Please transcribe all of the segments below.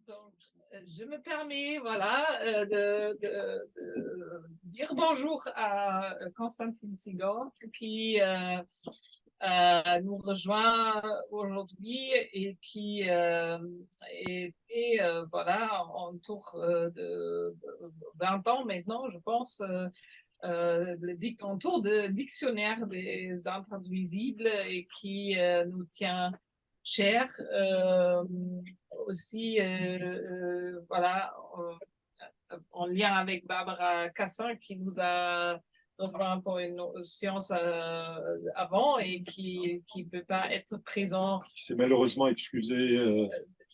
Donc, je me permets, voilà, de dire bonjour à Constantine Sigor qui nous rejoint aujourd'hui et qui était, voilà, autour de 20 ans maintenant, je pense, autour de dictionnaire des intraduisibles et qui nous tient cher. Aussi, voilà, en lien avec Barbara Cassin qui nous a rejoint pour une séance avant et qui ne peut pas être présent. Qui s'est malheureusement excusée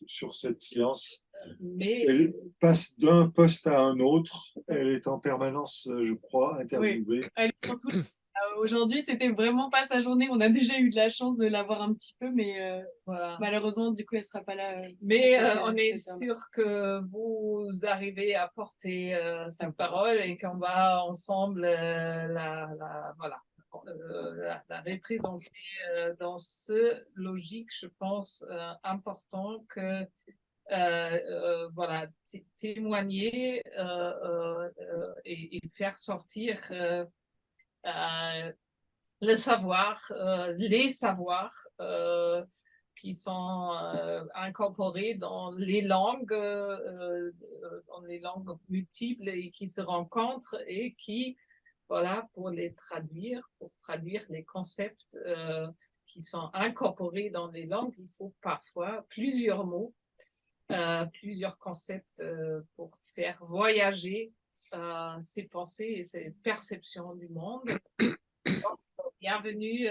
sur cette séance. Mais elle passe d'un poste à un autre. Elle est en permanence, je crois, interviewée. Oui. Surtout, aujourd'hui, c'était vraiment pas sa journée. On a déjà eu de la chance de l'avoir un petit peu, mais voilà. Malheureusement, du coup, elle sera pas là. Mais on est sûr que vous arrivez à porter sa parole et qu'on va ensemble voilà, la représenter dans ce logique, je pense, important que voilà, témoigner et faire sortir le savoir, les savoirs qui sont incorporés dans les langues multiples et qui se rencontrent et qui, voilà, pour traduire les concepts qui sont incorporés dans les langues, il faut parfois plusieurs mots, plusieurs concepts pour faire voyager ses pensées et ses perceptions du monde. Bienvenue,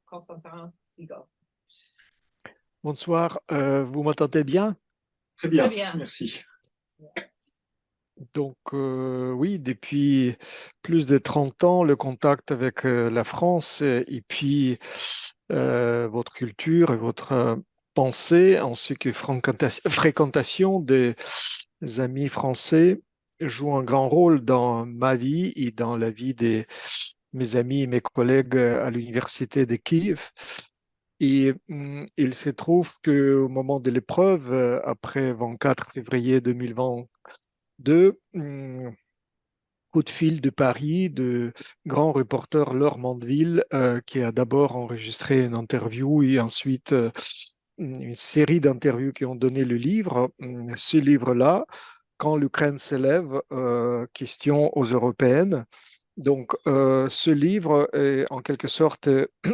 Constantin Sigor. Bonsoir, vous m'entendez bien? Très bien, Très bien. Merci. Donc, oui, depuis plus de 30 ans, le contact avec la France et puis votre culture et votre pensée, ainsi que fréquentation des amis français joue un grand rôle dans ma vie et dans la vie de mes amis et mes collègues à l'université de Kiev. Et il se trouve qu'au moment de l'épreuve, après 24 février 2022, coup de fil de Paris, de grand reporter Laure Mandeville, qui a d'abord enregistré une interview et ensuite une série d'interviews qui ont donné le livre. Ce livre-là, Quand l'Ukraine s'élève, question aux Européennes. Donc, ce livre est en quelque sorte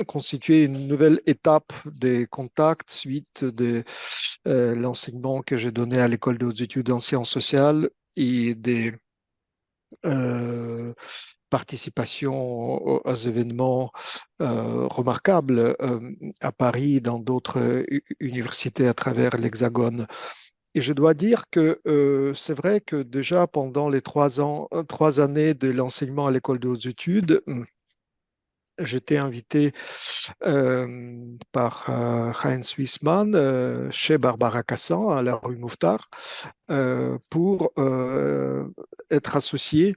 constitué une nouvelle étape des contacts suite de l'enseignement que j'ai donné à l'école de hautes études en sciences sociales et des euh, participations aux événements remarquables à Paris et dans d'autres universités à travers l'Hexagone. Et je dois dire que c'est vrai que déjà pendant les 3 années de l'enseignement à l'école de hautes études, j'étais invité par Heinz Wiesmann chez Barbara Cassan à la rue Mouffetard pour être associé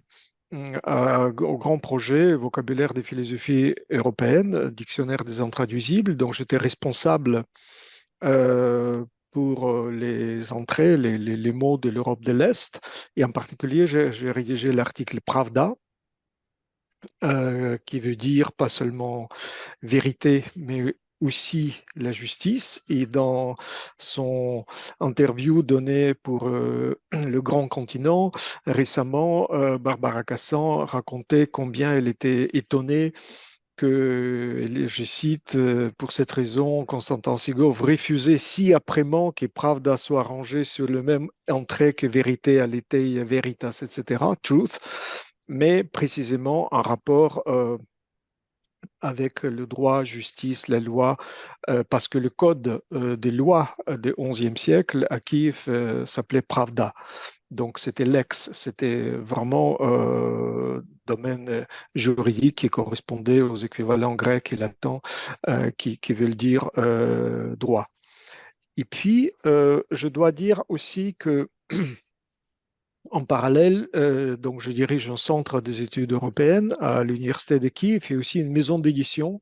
au grand projet Vocabulaire des philosophies européennes, Dictionnaire des intraduisibles. Donc j'étais responsable pour les entrées, les mots de l'Europe de l'Est. Et en particulier, j'ai rédigé l'article Pravda, qui veut dire pas seulement vérité, mais aussi la justice. Et dans son interview donnée pour Le Grand Continent, récemment, Barbara Cassan racontait combien elle était étonnée que, je cite, pour cette raison, Constantin Sigov refusait si âprement que Pravda soit rangée sur le même entrée que Vérité, Aletheia, Veritas, etc., Truth, mais précisément en rapport avec le droit, justice, la loi, parce que le code des lois du XIe siècle à Kiev s'appelait Pravda. Donc c'était c'était vraiment domaine juridique qui correspondait aux équivalents grecs et latins qui veulent dire droit. Et puis, je dois dire aussi que en parallèle, donc je dirige un centre des études européennes à l'université de Kiev et aussi une maison d'édition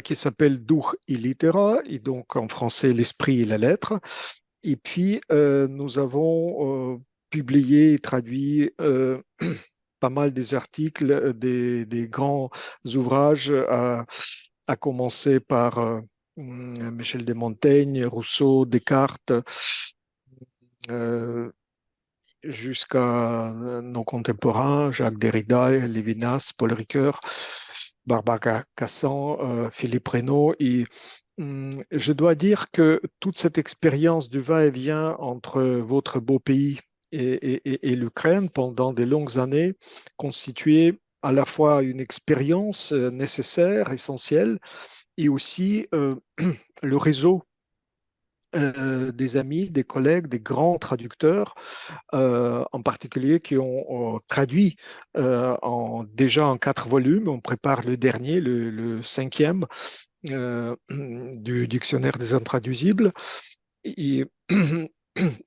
qui s'appelle Duch et Litera, et donc en français l'esprit et la lettre. Et puis, nous avons publié et traduit pas mal des articles, des grands ouvrages, à commencer par Michel de Montaigne, Rousseau, Descartes, euh, jusqu'à nos contemporains, Jacques Derrida, Lévinas, Paul Ricoeur, Barbara Cassan, Philippe Reynaud. Et je dois dire que toute cette expérience du va-et-vient entre votre beau pays et l'Ukraine pendant des longues années constituait à la fois une expérience nécessaire, essentielle, et aussi le réseau des amis, des collègues, des grands traducteurs, en particulier qui ont traduit déjà en 4 volumes. On prépare le dernier, le cinquième du dictionnaire des intraduisibles. Et,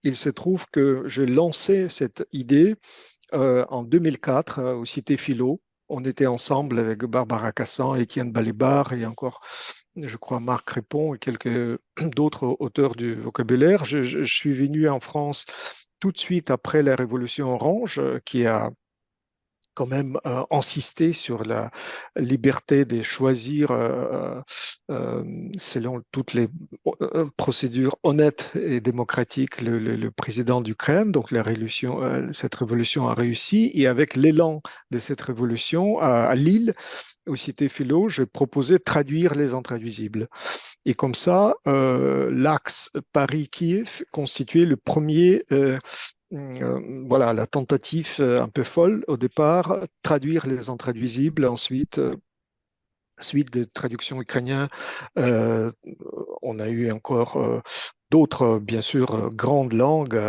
il se trouve que j'ai lancé cette idée en 2004 au Cité Philo. On était ensemble avec Barbara Cassan, Étienne Balibar et encore, je crois, Marc Répond et quelques d'autres auteurs du vocabulaire. Je suis venu en France tout de suite après la Révolution orange, qui a quand même insisté sur la liberté de choisir selon toutes les procédures honnêtes et démocratiques le président d'Ukraine. Donc cette révolution a réussi et avec l'élan de cette révolution à Lille, au Cité Philo, j'ai proposé de traduire les intraduisibles. Et comme ça, l'axe Paris-Kiev constituait le premier, voilà, la tentative un peu folle au départ, traduire les intraduisibles, ensuite suite de traduction ukrainien, on a eu encore d'autres, bien sûr, grandes langues,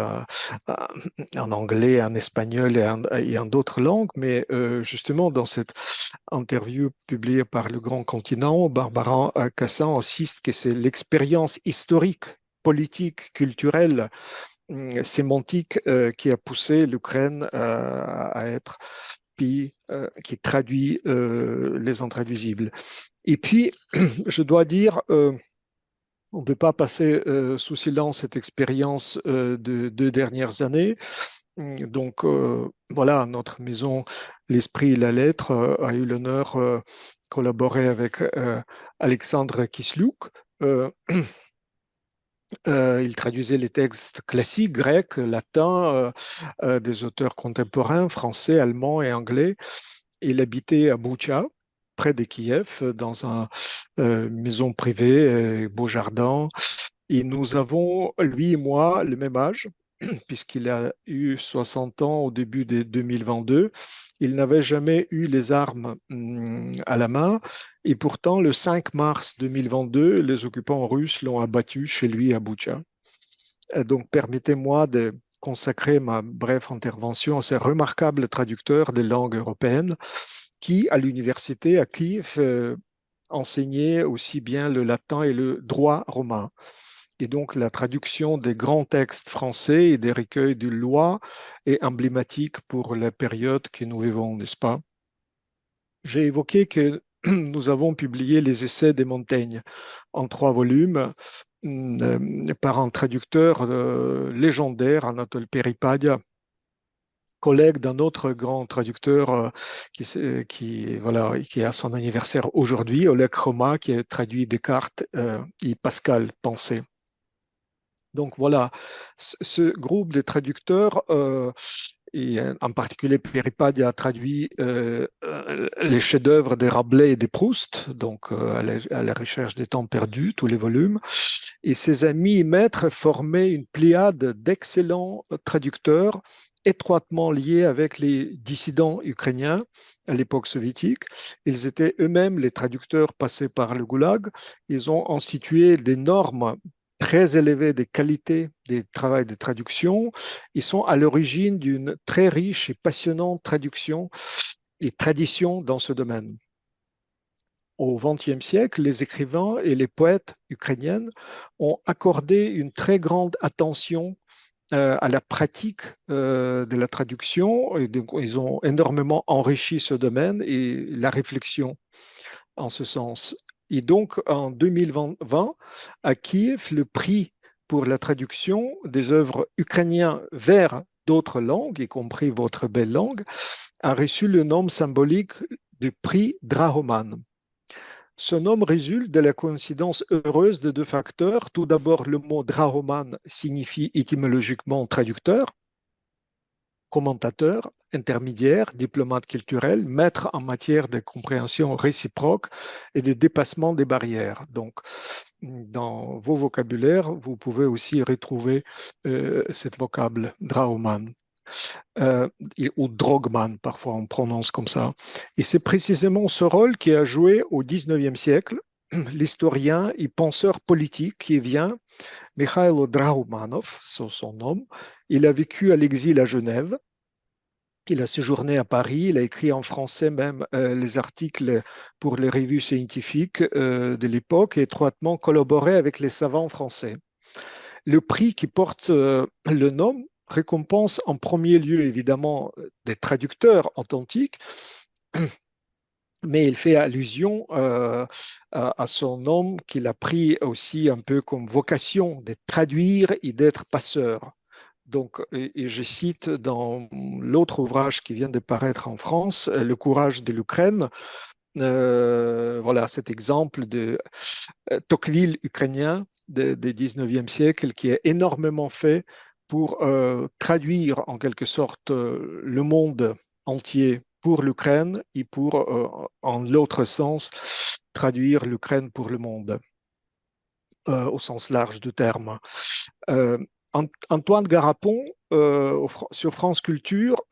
en anglais, en espagnol et en d'autres langues, mais justement, dans cette interview publiée par Le Grand Continent, Barbara Cassan insiste que c'est l'expérience historique, politique, culturelle, sémantique qui a poussé l'Ukraine à être pays qui traduit les intraduisibles. Et puis, je dois dire, on ne peut pas passer sous silence cette expérience de 2 dernières années. Donc, voilà, notre maison, l'Esprit et la Lettre, a eu l'honneur de collaborer avec Alexandre Kislouk. Il traduisait les textes classiques, grecs, latins, des auteurs contemporains, français, allemands et anglais. Il habitait à Boutcha, près de Kiev, dans une maison privée, beau jardin. Et nous avons, lui et moi, le même âge, puisqu'il a eu 60 ans au début de 2022. Il n'avait jamais eu les armes à la main. Et pourtant, le 5 mars 2022, les occupants russes l'ont abattu chez lui à Boutcha. Donc, permettez-moi de consacrer ma brève intervention à ces remarquables traducteurs des langues européennes qui, à l'université à Kiev, enseignait aussi bien le latin et le droit romain. Et donc, la traduction des grands textes français et des recueils de lois est emblématique pour la période que nous vivons, n'est-ce pas? J'ai évoqué que nous avons publié les essais de Montaigne en 3 volumes par un traducteur légendaire, Anatole Peripadia, collègue d'un autre grand traducteur voilà, qui a son anniversaire aujourd'hui, Oleg Choma, qui a traduit Descartes et Pascal Pensée. Donc voilà, ce groupe de traducteurs, et en particulier Peripadia a traduit les chefs-d'œuvre de Rabelais et de Proust, donc à la recherche des temps perdus, tous les volumes. Et ses amis et maîtres formaient une pléiade d'excellents traducteurs étroitement liés avec les dissidents ukrainiens à l'époque soviétique. Ils étaient eux-mêmes les traducteurs passés par le goulag. Ils ont institué des normes très élevées des qualités des travaux de traduction. Ils sont à l'origine d'une très riche et passionnante traduction et tradition dans ce domaine. Au XXe siècle, les écrivains et les poètes ukrainiens ont accordé une très grande attention à la pratique de la traduction. Et donc, ils ont énormément enrichi ce domaine et la réflexion en ce sens. Et donc, en 2020, à Kiev, le prix pour la traduction des œuvres ukrainiennes vers d'autres langues, y compris votre belle langue, a reçu le nom symbolique du prix Drahoman. Ce nom résulte de la coïncidence heureuse de deux facteurs. Tout d'abord, le mot Drahoman signifie étymologiquement traducteur, commentateur, intermédiaire, diplomate culturel, maître en matière de compréhension réciproque et de dépassement des barrières. Donc, dans vos vocabulaires, vous pouvez aussi retrouver cet vocable Drahoman. Ou Drogman, parfois on prononce comme ça. Et c'est précisément ce rôle qui a joué au XIXe siècle l'historien et penseur politique qui vient, Mikhailo Drahoumanov, c'est son nom. Il a vécu à l'exil à Genève. Il a séjourné à Paris, il a écrit en français même les articles pour les revues scientifiques de l'époque et étroitement collaboré avec les savants français. Le prix qui porte le nom récompense en premier lieu évidemment des traducteurs authentiques, mais il fait allusion à son nom qu'il a pris aussi un peu comme vocation de traduire et d'être passeur. Donc, et je cite dans l'autre ouvrage qui vient de paraître en France, Le courage de l'Ukraine, voilà cet exemple de Tocqueville ukrainien du 19e siècle qui a énormément fait pour traduire en quelque sorte le monde entier pour l'Ukraine et pour, en l'autre sens, traduire l'Ukraine pour le monde au sens large du terme. Antoine Garapon, sur France Culture,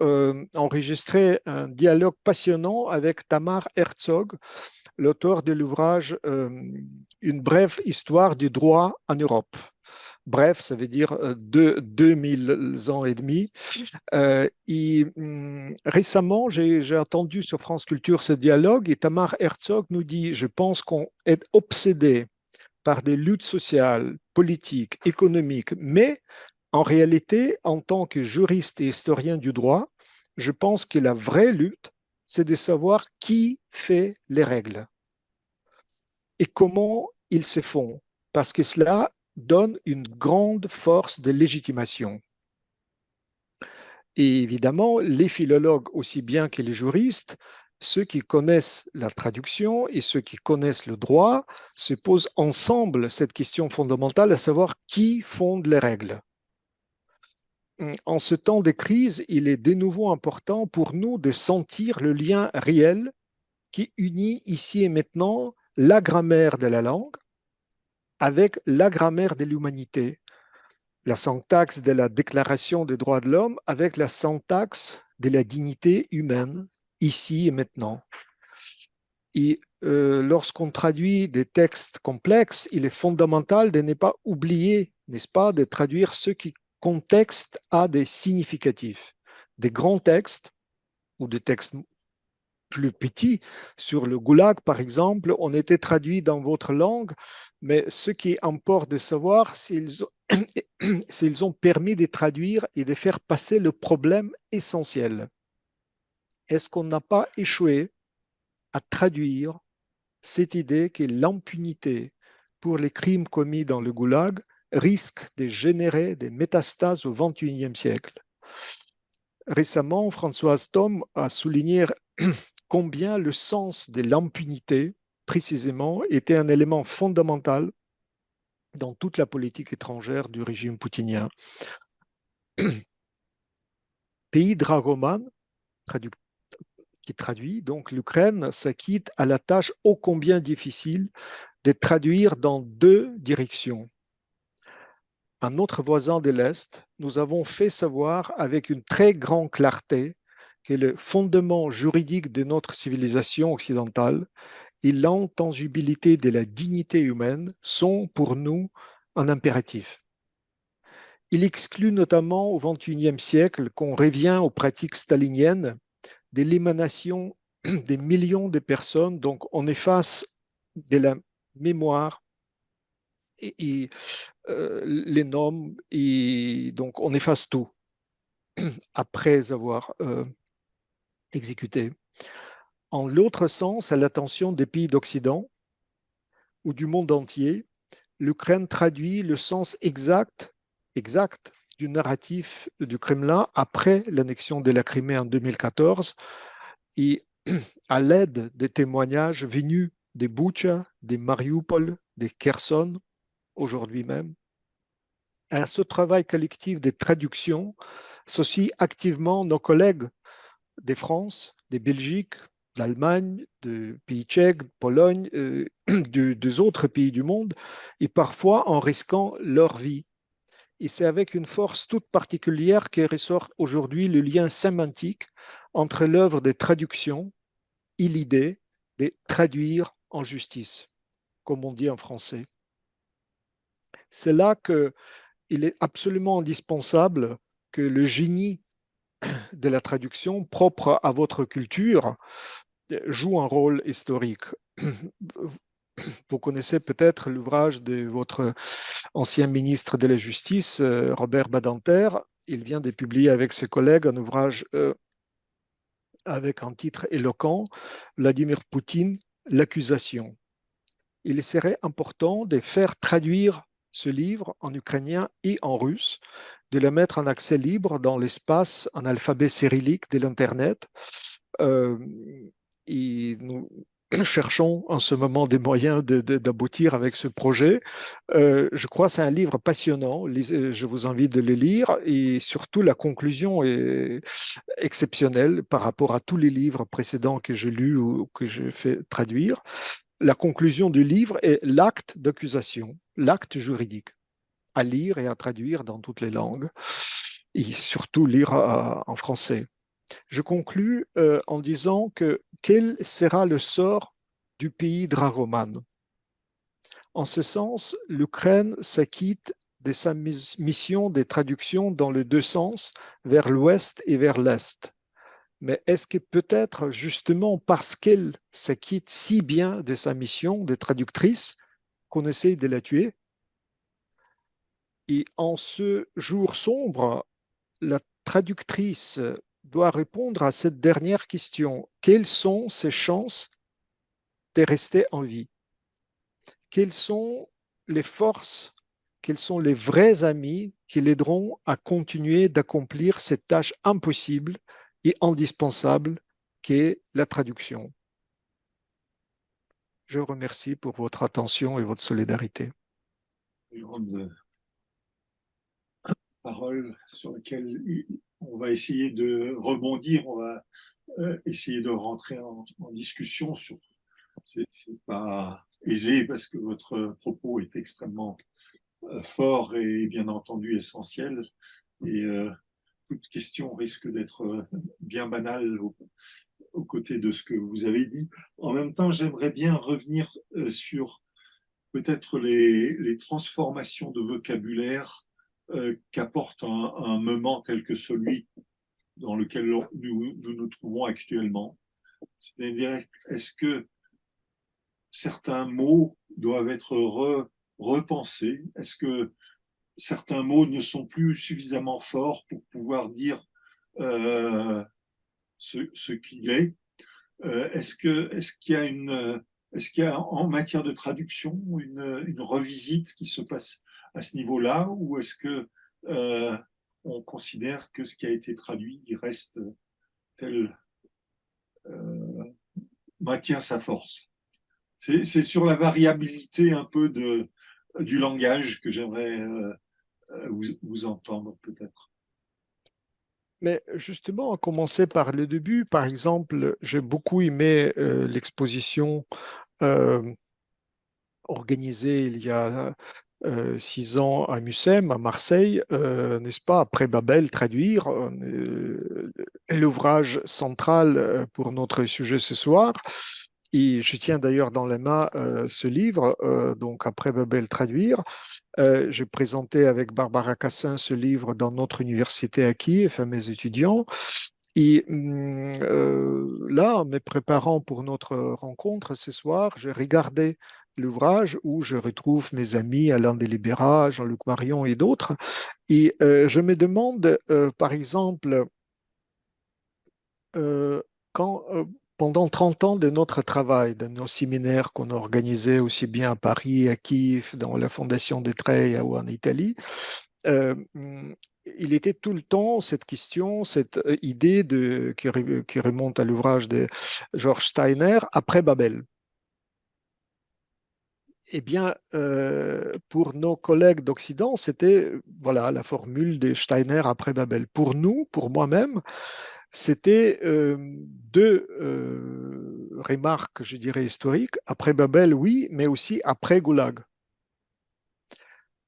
enregistrait un dialogue passionnant avec Tamar Herzog, l'auteur de l'ouvrage Une brève histoire du droit en Europe. Bref, ça veut dire 2000 ans et demi. Récemment, j'ai entendu sur France Culture ce dialogue et Tamar Herzog nous dit, je pense qu'on est obsédé par des luttes sociales, politiques, économiques, mais en réalité, en tant que juriste et historien du droit, je pense que la vraie lutte, c'est de savoir qui fait les règles et comment ils se font, parce que cela donne une grande force de légitimation. Et évidemment, les philologues, aussi bien que les juristes, ceux qui connaissent la traduction et ceux qui connaissent le droit, se posent ensemble cette question fondamentale, à savoir qui fonde les règles. En ce temps de crise, il est de nouveau important pour nous de sentir le lien réel qui unit ici et maintenant la grammaire de la langue avec la grammaire de l'humanité, la syntaxe de la Déclaration des droits de l'homme avec la syntaxe de la dignité humaine, ici et maintenant. Et lorsqu'on traduit des textes complexes, il est fondamental de ne pas oublier, n'est-ce pas, de traduire ce qui contexte a des significatifs. Des grands textes ou des textes plus petits sur le goulag, par exemple, ont été traduits dans votre langue, mais ce qui importe de savoir, s'ils ont permis de traduire et de faire passer le problème essentiel. Est-ce qu'on n'a pas échoué à traduire cette idée que l'impunité pour les crimes commis dans le goulag risque de générer des métastases au XXIe siècle? Récemment, Françoise Thom a souligné combien le sens de l'impunité, précisément, était un élément fondamental dans toute la politique étrangère du régime poutinien. Pays dragoman, qui traduit, donc l'Ukraine s'acquitte à la tâche ô combien difficile de traduire dans deux directions. À notre voisin de l'Est, nous avons fait savoir avec une très grande clarté que le fondement juridique de notre civilisation occidentale et l'intangibilité de la dignité humaine sont pour nous un impératif. Il exclut notamment au XXIe siècle qu'on revient aux pratiques staliniennes de l'émanation des millions de personnes, donc on efface de la mémoire et les noms, et donc on efface tout après avoir exécuté. En l'autre sens, à l'attention des pays d'Occident ou du monde entier, l'Ukraine traduit le sens exact du narratif du Kremlin après l'annexion de la Crimée en 2014 et à l'aide des témoignages venus des Boutcha, des Mariupol, des Kherson, aujourd'hui même. À ce travail collectif de traduction s'associent activement nos collègues de France, de Belgique, d'Allemagne, de pays tchèques, de Pologne, des autres pays du monde, et parfois en risquant leur vie. Et c'est avec une force toute particulière que ressort aujourd'hui le lien sémantique entre l'œuvre de traduction et l'idée de traduire en justice, comme on dit en français. C'est là qu'il est absolument indispensable que le génie de la traduction propre à votre culture joue un rôle historique. Vous connaissez peut-être l'ouvrage de votre ancien ministre de la Justice, Robert Badinter. Il vient de publier avec ses collègues un ouvrage avec un titre éloquent, Vladimir Poutine, l'accusation. Il serait important de faire traduire ce livre en ukrainien et en russe, de le mettre en accès libre dans l'espace en alphabet cyrillique de l'Internet. Et nous cherchons en ce moment des moyens d'aboutir avec ce projet. Je crois que c'est un livre passionnant. Je vous invite de le lire et surtout la conclusion est exceptionnelle par rapport à tous les livres précédents que j'ai lus ou que j'ai fait traduire. La conclusion du livre est l'acte d'accusation, l'acte juridique, à lire et à traduire dans toutes les langues, et surtout lire en français. Je conclus en disant que quel sera le sort du pays dragoman. En ce sens, l'Ukraine s'acquitte de sa mission de traduction dans les deux sens, vers l'ouest et vers l'est. Mais est-ce que peut-être justement parce qu'elle s'acquitte si bien de sa mission de traductrice qu'on essaye de la tuer? Et en ce jour sombre, la traductrice doit répondre à cette dernière question. Quelles sont ses chances de rester en vie? Quelles sont les forces, quels sont les vrais amis qui l'aideront à continuer d'accomplir cette tâche impossible et indispensable qu'est la traduction? Je vous remercie pour votre attention et votre solidarité. Une grande parole sur laquelle on va essayer de rebondir, on va essayer de rentrer en discussion sur. C'est pas aisé parce que votre propos est extrêmement fort et bien entendu essentiel. Et toute question risque d'être bien banale aux côtés de ce que vous avez dit. En même temps, j'aimerais bien revenir sur peut-être les transformations de vocabulaire qu'apporte un moment tel que celui dans lequel nous trouvons actuellement. C'est-à-dire, est-ce que certains mots doivent être repensés? Est-ce que certains mots ne sont plus suffisamment forts pour pouvoir dire ce qu'il est? Est-ce qu'il y a en matière de traduction une revisite qui se passe à ce niveau-là, ou est-ce que on considère que ce qui a été traduit il reste tel maintient sa force? C'est sur la variabilité un peu du langage que j'aimerais vous entendre peut-être. Mais justement, à commencer par le début, par exemple, j'ai beaucoup aimé l'exposition organisée il y a 6 ans à Mucem, à Marseille, n'est-ce pas, après Babel, traduire l'ouvrage central pour notre sujet ce soir. Et je tiens d'ailleurs dans les mains ce livre, donc après Babel, traduire. J'ai présenté avec Barbara Cassin ce livre dans notre université à Kiev à mes étudiants. Et là, en me préparant pour notre rencontre ce soir, j'ai regardé l'ouvrage où je retrouve mes amis Alain Delibera, Jean-Luc Marion et d'autres. Et je me demande, par exemple, quand pendant 30 ans de notre travail, de nos séminaires qu'on a organisés aussi bien à Paris, à Kiev, dans la Fondation des Treilles ou en Italie, euh, il était tout le temps cette question, cette idée qui remonte à l'ouvrage de George Steiner, après Babel. Eh bien, pour nos collègues d'Occident, c'était voilà la formule de Steiner après Babel. Pour nous, pour moi-même, c'était deux remarques, je dirais, historiques. Après Babel, oui, mais aussi après Goulag.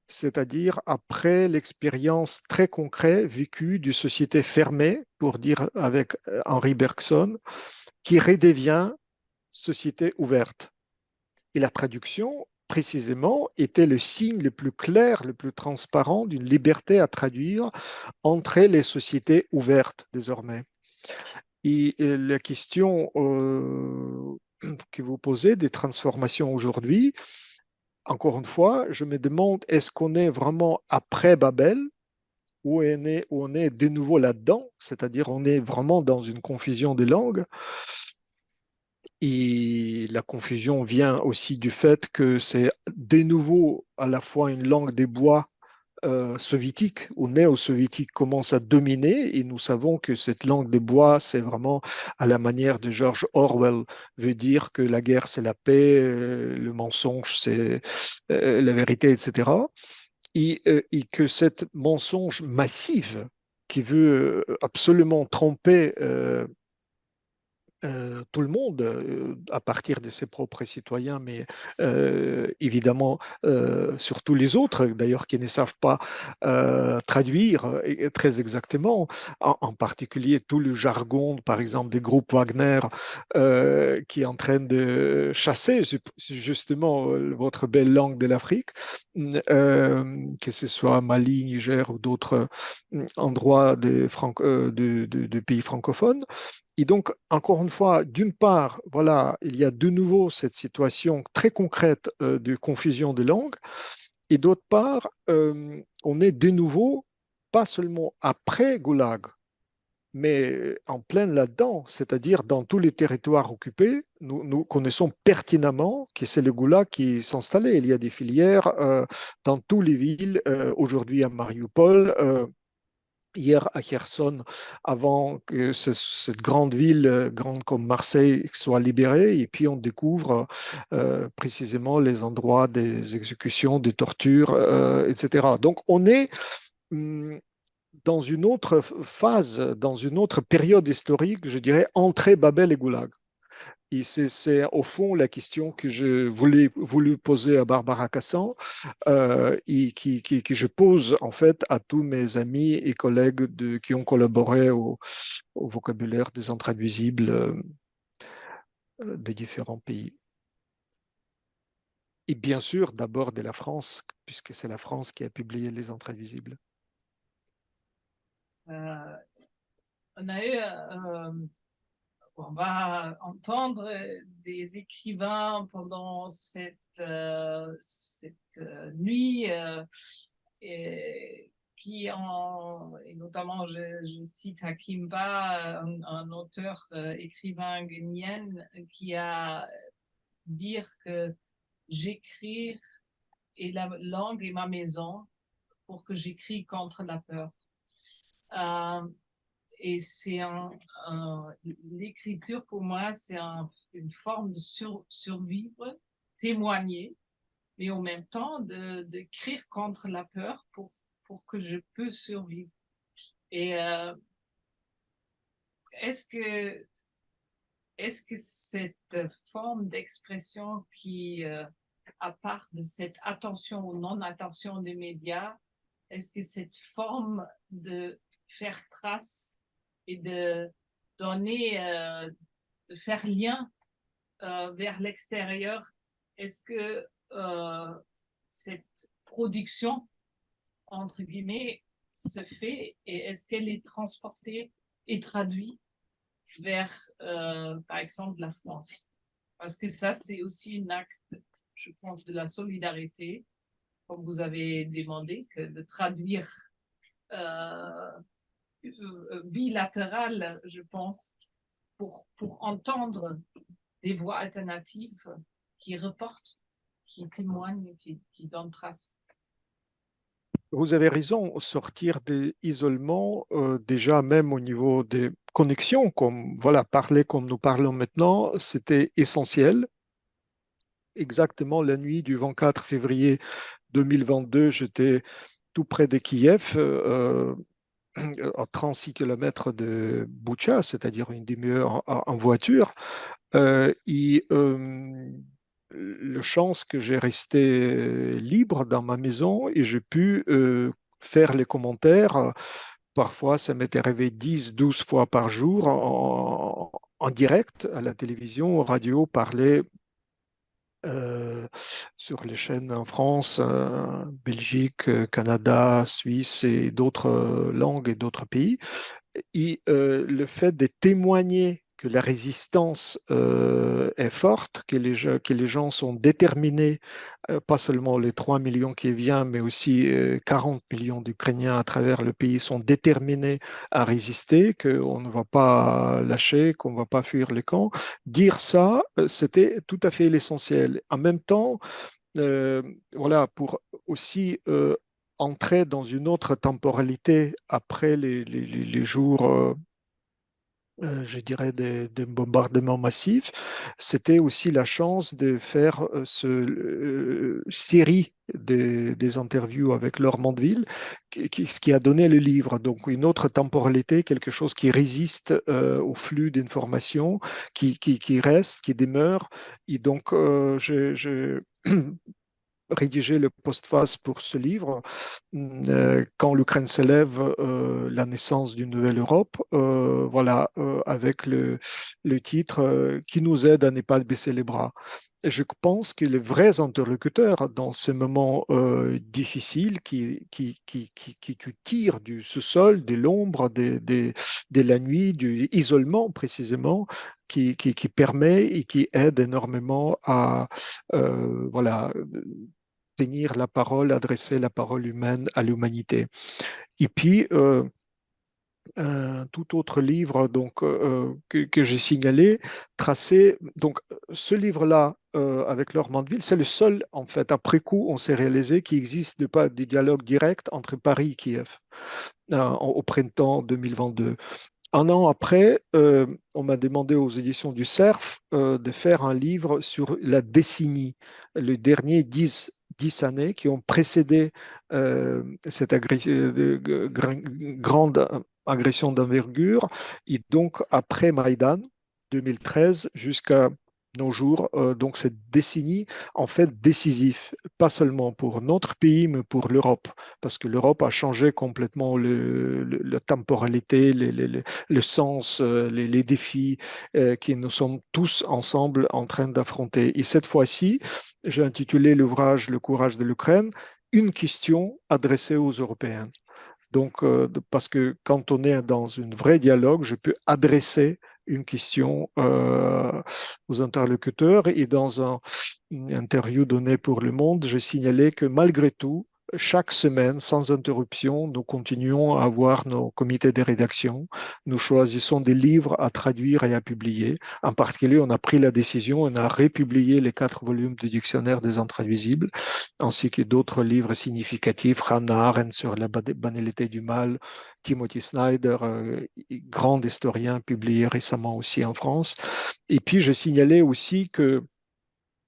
C'est-à-dire après l'expérience très concrète vécue d'une société fermée, pour dire avec Henri Bergson, qui redevient société ouverte. Et la traduction, précisément, était le signe le plus clair, le plus transparent d'une liberté à traduire entre les sociétés ouvertes désormais. Et la question que vous posez des transformations aujourd'hui, encore une fois, je me demande, est-ce qu'on est vraiment après Babel ou on est de nouveau là-dedans, c'est-à-dire on est vraiment dans une confusion des langues. Et la confusion vient aussi du fait que c'est de nouveau à la fois une langue des bois soviétique ou néo-soviétique commence à dominer et nous savons que cette langue des bois, c'est vraiment à la manière de George Orwell, veut dire que la guerre c'est la paix, le mensonge c'est la vérité, etc. Et que cette mensonge massive qui veut absolument tromper tout le monde à partir de ses propres citoyens, mais évidemment surtout les autres, d'ailleurs, qui ne savent pas traduire très exactement, en particulier tout le jargon, par exemple, des groupes Wagner qui est en train de chasser justement votre belle langue de l'Afrique, que ce soit Mali, Niger ou d'autres endroits de pays francophones. Et donc, encore une fois, d'une part, voilà, il y a de nouveau cette situation très concrète de confusion des langues, et d'autre part, on est de nouveau pas seulement après Goulag, mais en plein là-dedans, c'est-à-dire dans tous les territoires occupés, nous connaissons pertinemment que c'est le Goulag qui s'installait. Il y a des filières dans toutes les villes, aujourd'hui à Mariupol. Hier à Kherson, avant que cette grande ville, grande comme Marseille, soit libérée, et puis on découvre précisément les endroits des exécutions, des tortures, etc. Donc on est dans une autre phase, dans une autre période historique, je dirais, entre Babel et Goulag. Et c'est au fond la question que je voulu poser à Barbara Cassan et que je pose en fait à tous mes amis et collègues qui ont collaboré au vocabulaire des intraduisibles des différents pays. Et bien sûr, d'abord de la France, puisque c'est la France qui a publié les intraduisibles. On a eu on va entendre des écrivains pendant cette nuit et notamment je cite Hakimba, un auteur écrivain guinéen qui a dit que j'écris et la langue est ma maison pour que j'écris contre la peur. Euh, et c'est l'écriture pour moi, c'est une forme de survivre, témoigner, mais en même temps d'écrire contre la peur pour que je puisse survivre. Et est-ce que, est-ce que cette forme d'expression qui, à part de cette attention ou non-attention des médias, est-ce que cette forme de faire trace et de donner, de faire lien vers l'extérieur, est-ce que cette production, entre guillemets, se fait et est-ce qu'elle est transportée et traduite vers, par exemple, la France? Parce que ça, c'est aussi un acte, je pense, de la solidarité, comme vous avez demandé, que de traduire bilatéral, je pense, pour entendre des voix alternatives qui reportent, qui témoignent, qui donnent trace. Vous avez raison, sortir de l'isolement, déjà même au niveau des connexions, comme voilà, parler comme nous parlons maintenant, c'était essentiel. Exactement la nuit du 24 février 2022, j'étais tout près de Kiev, à 36 km de Boutcha, c'est-à-dire une demi-heure en voiture. Et le chance que j'ai resté libre dans ma maison et j'ai pu faire les commentaires. Parfois, ça m'était arrivé 10, 12 fois par jour en direct à la télévision, radio, parler sur les chaînes en France, Belgique, Canada, Suisse et d'autres langues et d'autres pays. Et le fait de témoigner que la résistance est forte, que les gens sont déterminés, pas seulement les 3 millions qui viennent, mais aussi 40 millions d'Ukrainiens à travers le pays sont déterminés à résister, qu'on ne va pas lâcher, qu'on ne va pas fuir le camp. Dire ça, c'était tout à fait l'essentiel. En même temps, euh, voilà, pour aussi entrer dans une autre temporalité après les jours, je dirais, des bombardements massifs, c'était aussi la chance de faire ce série des interviews avec Laure Mandeville, ce qui a donné le livre. Donc une autre temporalité, quelque chose qui résiste au flux d'informations, qui reste, qui demeure. Et donc, rédigé le postface pour ce livre, Quand l'Ukraine se lève, la naissance d'une nouvelle Europe, voilà, avec le titre qui nous aide à ne pas baisser les bras. Et je pense que les vrais interlocuteurs dans ces moments difficiles qui tu tires du sous-sol, de l'ombre, de la nuit, du isolement précisément, qui permet et qui aide énormément à voilà, tenir la parole, adresser la parole humaine à l'humanité. Et puis, un tout autre livre donc, que j'ai signalé, tracé. Donc, ce livre-là, avec Laure Mandeville, c'est le seul, en fait, après coup, on s'est réalisé qu'il existe pas de dialogue direct entre Paris et Kiev au printemps 2022. Un an après, on m'a demandé aux éditions du Cerf de faire un livre sur la décennie, les derniers 10 années qui ont précédé cette grande agression d'envergure, et donc après Maïdan 2013 jusqu'à nos jours, donc cette décennie en fait décisive, pas seulement pour notre pays, mais pour l'Europe, parce que l'Europe a changé complètement la temporalité, le sens, les défis que nous sommes tous ensemble en train d'affronter. Et cette fois-ci, j'ai intitulé l'ouvrage Le courage de l'Ukraine, une question adressée aux Européens. Donc, parce que quand on est dans un vrai dialogue, je peux adresser une question aux interlocuteurs. Et dans une interview donnée pour Le Monde, j'ai signalé que malgré tout, chaque semaine, sans interruption, nous continuons à avoir nos comités de rédaction. Nous choisissons des livres à traduire et à publier. En particulier, on a pris la décision, on a republié les 4 volumes du dictionnaire des intraduisibles, ainsi que d'autres livres significatifs, Hannah Arendt sur la banalité du mal, Timothy Snyder, grand historien publié récemment aussi en France. Et puis, je signalais aussi que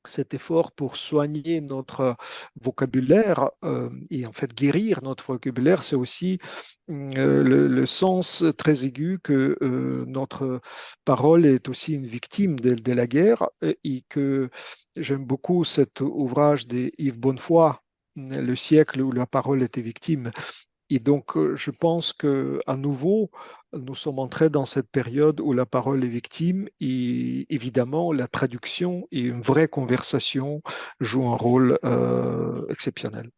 cet effort pour soigner notre vocabulaire et en fait guérir notre vocabulaire, c'est aussi le sens très aigu que notre parole est aussi une victime de la guerre, et que j'aime beaucoup cet ouvrage de Yves Bonnefoy, Le siècle où la parole était victime. Et donc, je pense que à nouveau, nous sommes entrés dans cette période où la parole est victime, et évidemment, la traduction et une vraie conversation jouent un rôle exceptionnel.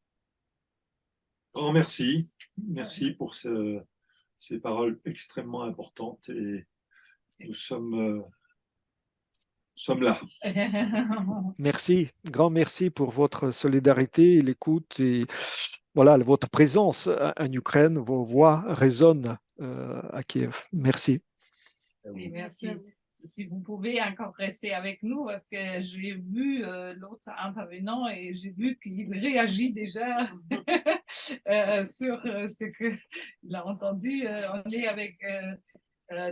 Grand merci. Merci pour ces paroles extrêmement importantes et nous sommes là. Merci, grand merci pour votre solidarité, l'écoute et voilà, votre présence en Ukraine. Vos voix résonnent à Kiev. Merci. Oui, merci. si vous pouvez encore rester avec nous, parce que j'ai vu l'autre intervenant et j'ai vu qu'il réagit déjà sur ce qu'il a entendu. On est avec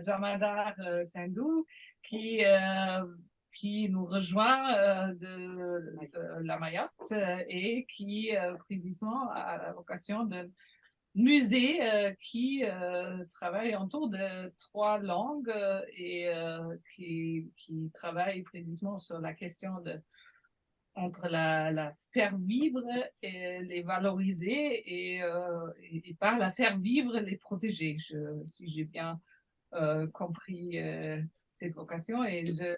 Jamadar Sindhu qui nous rejoint de la Mayotte et qui précisément a la vocation de musée qui travaille autour de 3 langues et qui travaille précisément sur la question de entre la faire vivre et les valoriser et par la faire vivre, les protéger, si j'ai bien compris cette vocation. Et je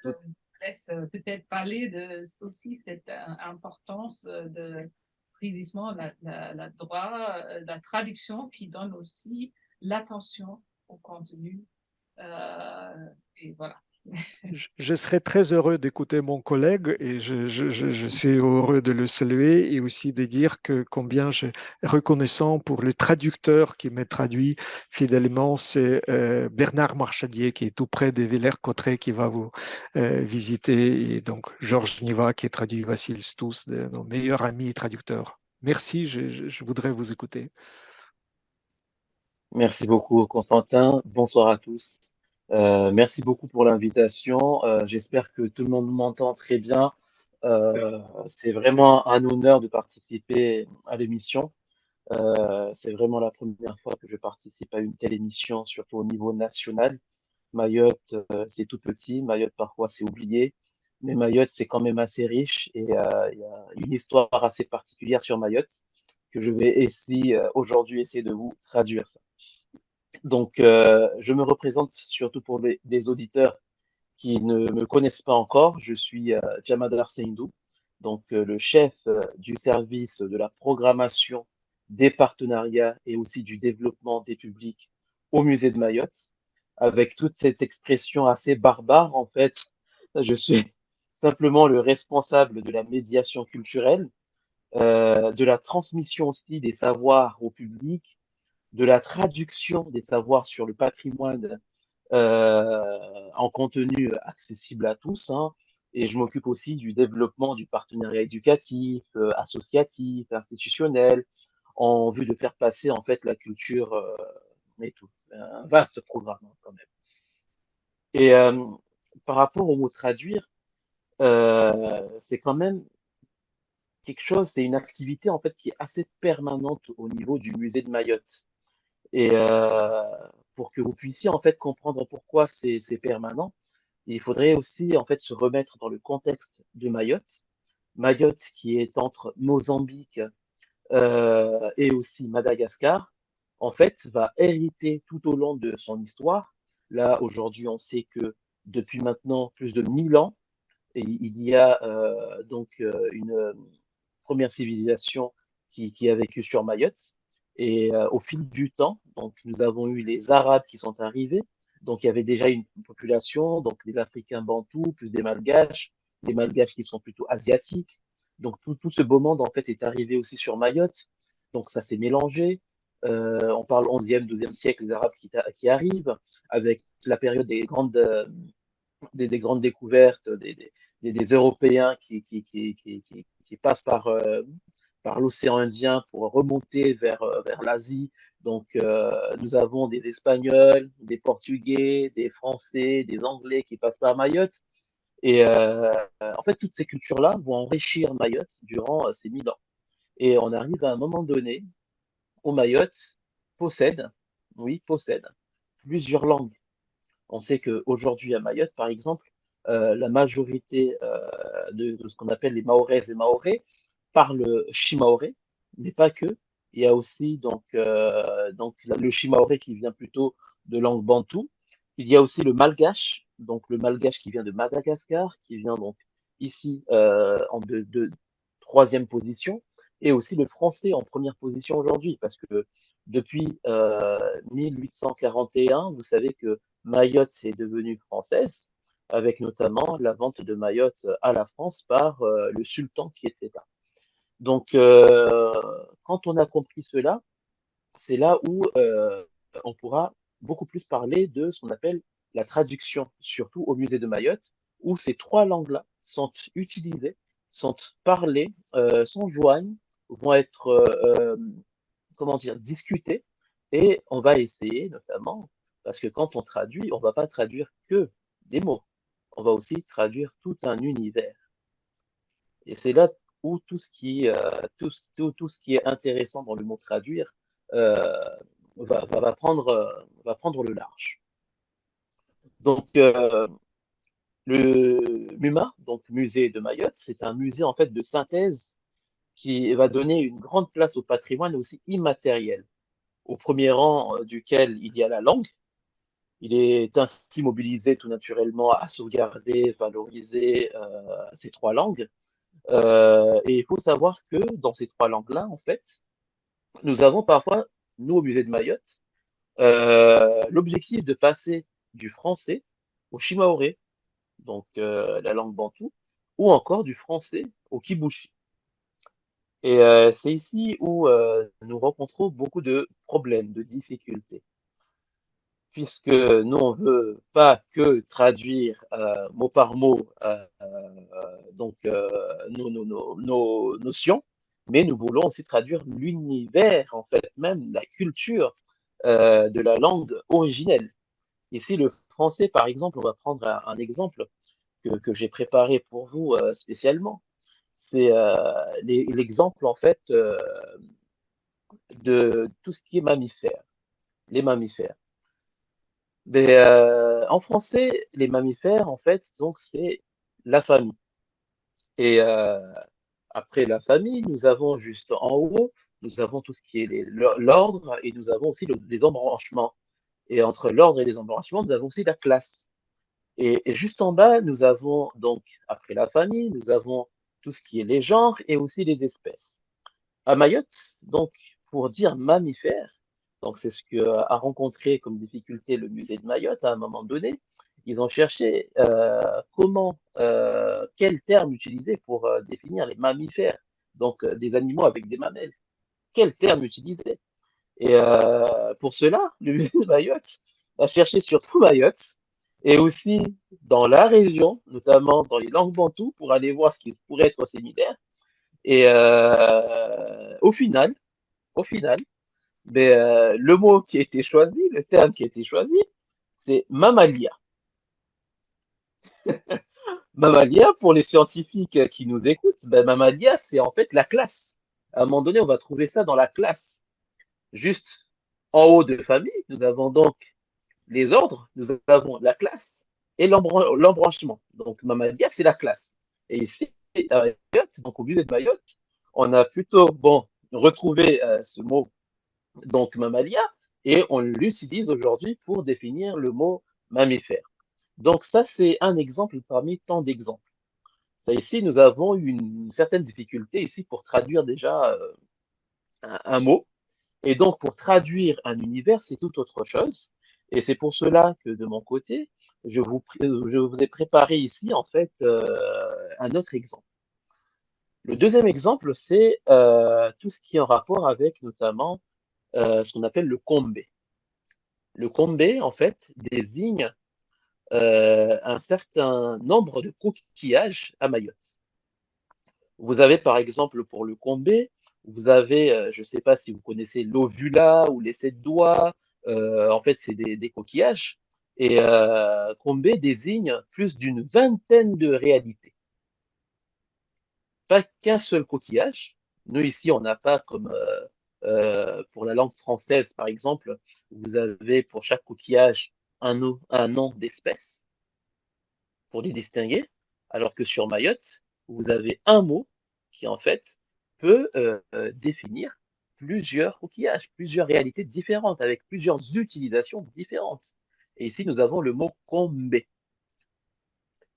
laisse peut-être parler de aussi cette importance de précisément la droit, la traduction qui donne aussi l'attention au contenu. Et voilà. Je serais très heureux d'écouter mon collègue et je suis heureux de le saluer et aussi de dire que combien je suis reconnaissant pour le traducteur qui m'a traduit fidèlement. C'est Bernard Marchadier qui est tout près de Villers-Cotterêts qui va vous visiter et donc Georges Niva qui traduit Vassil Stous, de nos meilleurs amis traducteurs. Merci, je voudrais vous écouter. Merci beaucoup, Constantin. Bonsoir à tous. Merci beaucoup pour l'invitation. J'espère que tout le monde m'entend très bien. C'est vraiment un honneur de participer à l'émission. C'est vraiment la première fois que je participe à une telle émission, surtout au niveau national. Mayotte, c'est tout petit. Mayotte, parfois, c'est oublié. Mais Mayotte, c'est quand même assez riche et il y a une histoire assez particulière sur Mayotte que je vais aujourd'hui essayer de vous traduire ça. Donc, je me représente surtout pour les auditeurs qui ne me connaissent pas encore. Je suis Jamadar Sindhu, donc le chef du service de la programmation, des partenariats et aussi du développement des publics au musée de Mayotte. Avec toute cette expression assez barbare, en fait, je suis simplement le responsable de la médiation culturelle, de la transmission aussi des savoirs au public, de la traduction des savoirs sur le patrimoine en contenu accessible à tous, hein, et je m'occupe aussi du développement du partenariat éducatif, associatif, institutionnel, en vue de faire passer en fait la culture et tout. C'est un vaste programme hein, quand même. Et par rapport au mot traduire, c'est quand même quelque chose, c'est une activité en fait qui est assez permanente au niveau du musée de Mayotte. Et pour que vous puissiez en fait comprendre pourquoi c'est permanent, il faudrait aussi en fait se remettre dans le contexte de Mayotte. Mayotte qui est entre Mozambique et aussi Madagascar, en fait, va hériter tout au long de son histoire. Là, aujourd'hui, on sait que depuis maintenant plus de 1000 ans, il y a donc une première civilisation qui a vécu sur Mayotte. Et au fil du temps, donc, nous avons eu les Arabes qui sont arrivés. Donc, il y avait déjà une population, donc les Africains bantous, plus des Malgaches qui sont plutôt asiatiques. Donc, tout ce beau monde, en fait, est arrivé aussi sur Mayotte. Donc, ça s'est mélangé. On parle 11e, 12e siècle, les Arabes qui arrivent, avec la période des grandes découvertes, des Européens qui passent par l'océan Indien pour remonter vers l'Asie. Donc, nous avons des Espagnols, des Portugais, des Français, des Anglais qui passent par Mayotte. Et en fait, toutes ces cultures-là vont enrichir Mayotte durant ces 1000 ans. Et on arrive à un moment donné où Mayotte possède, oui, possède plusieurs langues. On sait qu'aujourd'hui à Mayotte, par exemple, la majorité de ce qu'on appelle les Mahoraises et Mahorais parlent shimaoré, mais pas que. Il y a aussi donc le shimaoré qui vient plutôt de langue bantoue. Il y a aussi le malgache, donc le malgache qui vient de Madagascar, qui vient donc ici en troisième position, et aussi le français en première position aujourd'hui, parce que depuis 1841, vous savez que Mayotte est devenue française, avec notamment la vente de Mayotte à la France par le sultan qui était là. Donc, quand on a compris cela, c'est là où on pourra beaucoup plus parler de ce qu'on appelle la traduction, surtout au musée de Mayotte, où ces trois langues-là sont utilisées, sont parlées, s'enjoignent, vont être, comment dire, discutées, et on va essayer notamment, parce que quand on traduit, on ne va pas traduire que des mots, on va aussi traduire tout un univers. Et c'est là où tout ce qui est intéressant dans le mot traduire euh, va prendre le large. Donc, le MUMA, donc Musée de Mayotte, c'est un musée en fait de synthèse qui va donner une grande place au patrimoine aussi immatériel, au premier rang duquel il y a la langue. Il est ainsi mobilisé tout naturellement à sauvegarder, valoriser ces trois langues. Et il faut savoir que dans ces trois langues-là, en fait, nous avons parfois, nous au musée de Mayotte, l'objectif de passer du français au shimaoré, donc la langue bantoue, ou encore du français au kibushi. Et c'est ici où nous rencontrons beaucoup de problèmes, de difficultés, puisque nous, on ne veut pas que traduire mot par mot donc nos notions, mais nous voulons aussi traduire l'univers, en fait, même la culture de la langue originelle. Ici, le français, par exemple, on va prendre un exemple que j'ai préparé pour vous spécialement. C'est l'exemple, en fait, de tout ce qui est mammifère, les mammifères. En français, les mammifères, en fait, donc c'est la famille. Et après la famille, nous avons juste en haut, nous avons tout ce qui est l'ordre, et nous avons aussi les embranchements. Et entre l'ordre et les embranchements, nous avons aussi la classe. Et juste en bas, nous avons donc, après la famille, nous avons tout ce qui est les genres et aussi les espèces. À Mayotte, donc, pour dire mammifère, donc c'est ce que a rencontré comme difficulté le musée de Mayotte à un moment donné. Ils ont cherché quel terme utiliser pour définir les mammifères, donc des animaux avec des mamelles. Quel terme utiliser? Et pour cela, le musée de Mayotte a cherché sur tout Mayotte et aussi dans la région, notamment dans les langues bantoues, pour aller voir ce qui pourrait être similaire. Et au final, le mot qui a été choisi, le terme qui a été choisi, c'est mammalia. Mammalia, pour les scientifiques qui nous écoutent, mammalia, c'est en fait la classe. À un moment donné, on va trouver ça dans la classe. Juste en haut de famille, nous avons donc les ordres, nous avons la classe et l'embranchement. Donc, mammalia, c'est la classe. Et ici, à Mayotte, donc au musée de Mayotte, on a plutôt retrouvé ce mot, donc mammalia, et on l'utilise aujourd'hui pour définir le mot mammifère. Donc, ça, c'est un exemple parmi tant d'exemples. Ça, ici, nous avons une certaine difficulté ici pour traduire déjà un mot. Et donc, pour traduire un univers, c'est tout autre chose. Et c'est pour cela que de mon côté, je vous ai préparé ici, en fait, un autre exemple. Le deuxième exemple, c'est tout ce qui est en rapport avec notamment ce qu'on appelle le kombé. Le kombé, en fait, désigne un certain nombre de coquillages à Mayotte. Vous avez par exemple pour le kombé, vous avez, je ne sais pas si vous connaissez l'ovula ou les sept doigts, en fait c'est des coquillages, et kombé désigne plus d'une vingtaine de réalités. Pas qu'un seul coquillage. Nous ici, on n'a pas comme pour la langue française par exemple, vous avez pour chaque coquillage un nom d'espèce pour les distinguer, alors que sur Mayotte, vous avez un mot qui en fait peut définir plusieurs coquillages, plusieurs réalités différentes, avec plusieurs utilisations différentes. Et ici, nous avons le mot kombé.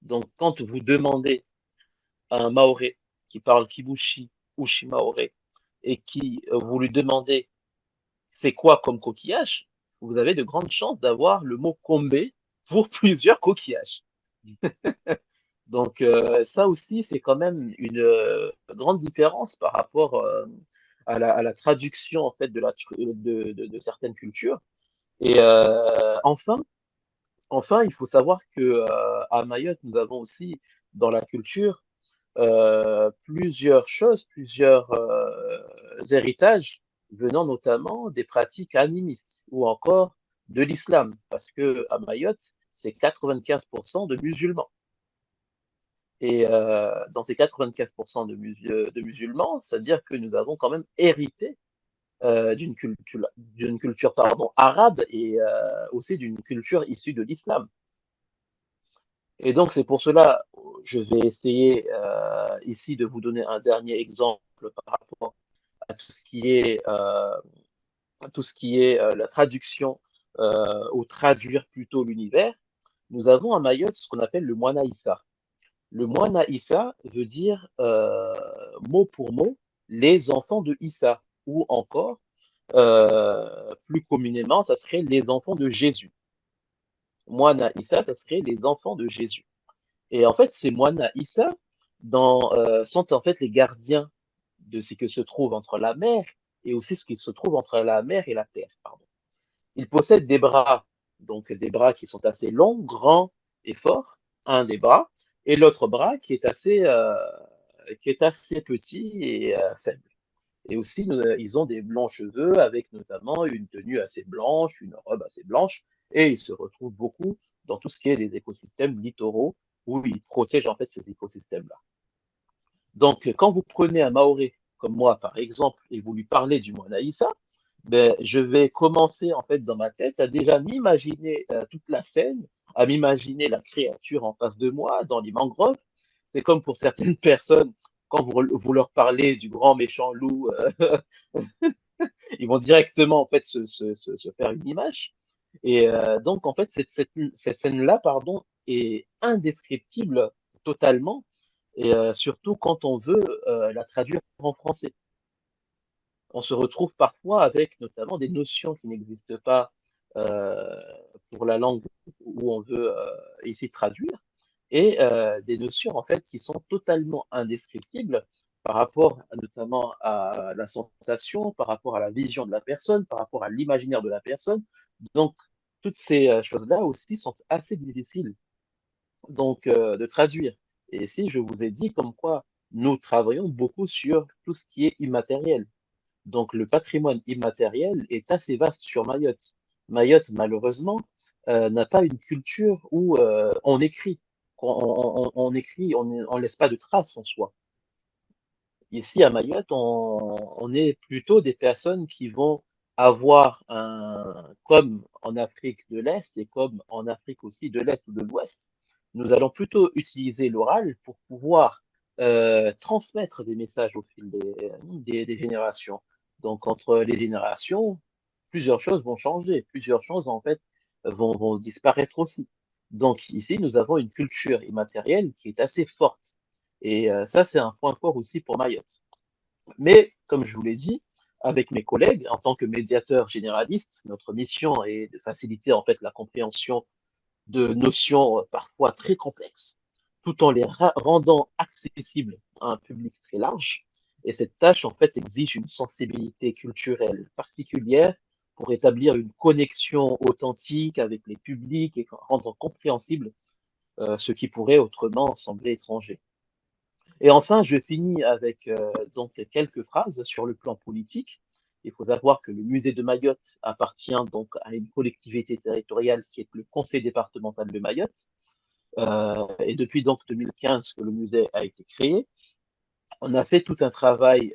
Donc, quand vous demandez à un Maoré qui parle Kibushi ou Shimaoré et qui vous lui demandez c'est quoi comme coquillage, vous avez de grandes chances d'avoir le mot kombé pour plusieurs coquillages. Donc ça aussi, c'est quand même une grande différence par rapport à la traduction en fait de certaines cultures. Et enfin, Enfin, il faut savoir que à Mayotte, nous avons aussi dans la culture plusieurs choses, plusieurs héritages venant notamment des pratiques animistes ou encore de l'islam, parce que à Mayotte, c'est 95% de musulmans. Et dans ces 95% de musulmans, c'est-à-dire que nous avons quand même hérité d'une culture pardon, arabe et aussi d'une culture issue de l'islam. Et donc, c'est pour cela, je vais essayer ici de vous donner un dernier exemple par rapport à tout ce qui est, la traduction ou traduire plutôt l'univers. Nous avons à Mayotte ce qu'on appelle le Moina Issa. Le Moina Issa veut dire mot pour mot les enfants de Issa ou encore plus communément, ça serait les enfants de Jésus. Moina Issa, ça serait les enfants de Jésus. Et en fait, ces moines Issa sont en fait les gardiens de ce qui se trouve entre la mer et aussi ce qui se trouve entre la mer et la terre. Pardon. Ils possèdent des bras, donc des bras qui sont assez longs, grands et forts, un des bras, et l'autre bras qui est assez petit et faible. Et aussi, ils ont des blancs cheveux avec notamment une tenue assez blanche, une robe assez blanche, et ils se retrouvent beaucoup dans tout ce qui est les écosystèmes littoraux où ils protègent en fait ces écosystèmes-là. Donc, quand vous prenez un Maoré comme moi, par exemple, et vous lui parlez du Moina Issa, ben, je vais commencer en fait dans ma tête à déjà m'imaginer toute la scène, à m'imaginer la créature en face de moi dans les mangroves. C'est comme pour certaines personnes, quand vous leur parlez du grand méchant loup, ils vont directement en fait se faire une image. Et donc en fait cette scène-là, pardon, est indescriptible totalement, et surtout quand on veut la traduire en français. On se retrouve parfois avec notamment des notions qui n'existent pas euh, pour la langue où on veut ici traduire, et des notions en fait qui sont totalement indescriptibles par rapport notamment à la sensation, par rapport à la vision de la personne, par rapport à l'imaginaire de la personne. Donc, toutes ces choses-là aussi sont assez difficiles donc de traduire. Et ici, je vous ai dit comme quoi nous travaillons beaucoup sur tout ce qui est immatériel. Donc, le patrimoine immatériel est assez vaste sur Mayotte. Mayotte, malheureusement, n'a pas une culture où on écrit. On écrit, on laisse pas de traces en soi. Ici, à Mayotte, on est plutôt des personnes qui vont avoir comme en Afrique de l'Est et comme en Afrique aussi de l'Est ou de l'Ouest, nous allons plutôt utiliser l'oral pour pouvoir transmettre des messages au fil des générations. Donc, entre les générations, plusieurs choses vont changer, plusieurs choses, en fait, vont disparaître aussi. Donc, ici, nous avons une culture immatérielle qui est assez forte. Et ça, c'est un point fort aussi pour Mayotte. Mais, comme je vous l'ai dit, avec mes collègues, en tant que médiateur généraliste, notre mission est de faciliter en fait la compréhension de notions parfois très complexes, tout en les rendant accessibles à un public très large. Et cette tâche, en fait, exige une sensibilité culturelle particulière pour établir une connexion authentique avec les publics et rendre compréhensible ce qui pourrait autrement sembler étranger. Et enfin, je finis avec donc quelques phrases sur le plan politique. Il faut savoir que le musée de Mayotte appartient donc à une collectivité territoriale qui est le conseil départemental de Mayotte. Et depuis donc 2015 que le musée a été créé, on a fait tout un travail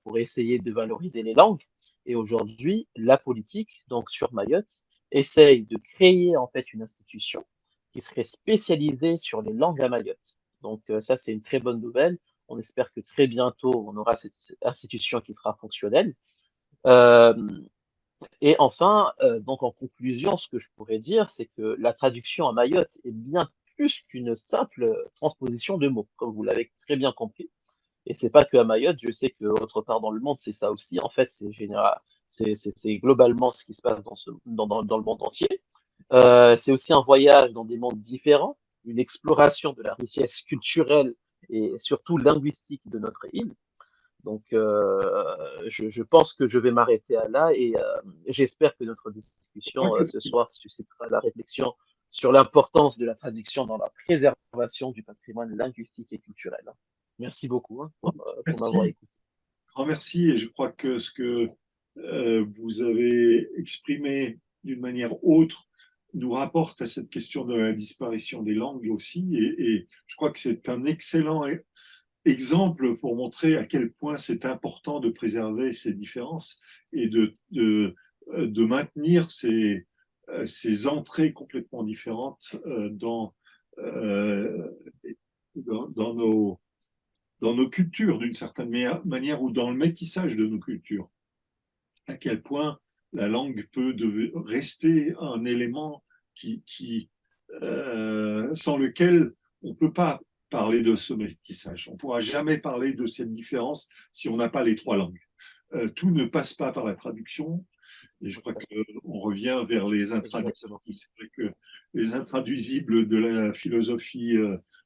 pour essayer de valoriser les langues. Et aujourd'hui, la politique, donc sur Mayotte, essaye de créer en fait une institution qui serait spécialisée sur les langues à Mayotte. Donc ça, c'est une très bonne nouvelle. On espère que très bientôt, on aura cette institution qui sera fonctionnelle. Euh, et enfin, donc en conclusion, ce que je pourrais dire, c'est que la traduction à Mayotte est bien plus qu'une simple transposition de mots, comme vous l'avez très bien compris. Et c'est pas que à Mayotte, je sais que autre part dans le monde, c'est ça aussi. En fait, c'est général, c'est globalement ce qui se passe dans le monde entier. C'est aussi un voyage dans des mondes différents, une exploration de la richesse culturelle et surtout linguistique de notre île. Donc, je pense que je vais m'arrêter à là et j'espère que notre discussion Ok. ce soir suscitera la réflexion sur l'importance de la traduction dans la préservation du patrimoine linguistique et culturel. Merci beaucoup pour m'avoir Merci, écouté. grand merci. Et je crois que ce que vous avez exprimé d'une manière autre nous rapporte à cette question de la disparition des langues aussi. Et je crois que c'est un excellent exemple pour montrer à quel point c'est important de préserver ces différences et de maintenir ces entrées complètement différentes euh, dans nos cultures d'une certaine manière ou dans le métissage de nos cultures. À quel point la langue peut rester un élément sans lequel on ne peut pas parler de ce métissage. On ne pourra jamais parler de cette différence si on n'a pas les trois langues. Tout ne passe pas par la traduction. Et je crois qu'on revient vers les intraduisibles. C'est vrai que les intraduisibles de la philosophie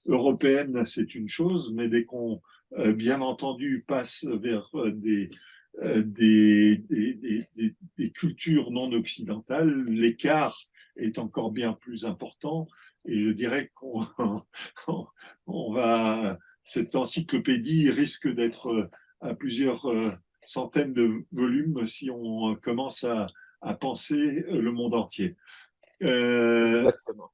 européenne, c'est une chose, mais dès qu'on, bien entendu, passe vers des cultures non occidentales, l'écart est encore bien plus important. Et je dirais cette encyclopédie risque d'être à plusieurs centaines de volumes si on commence à penser le monde entier. Exactement.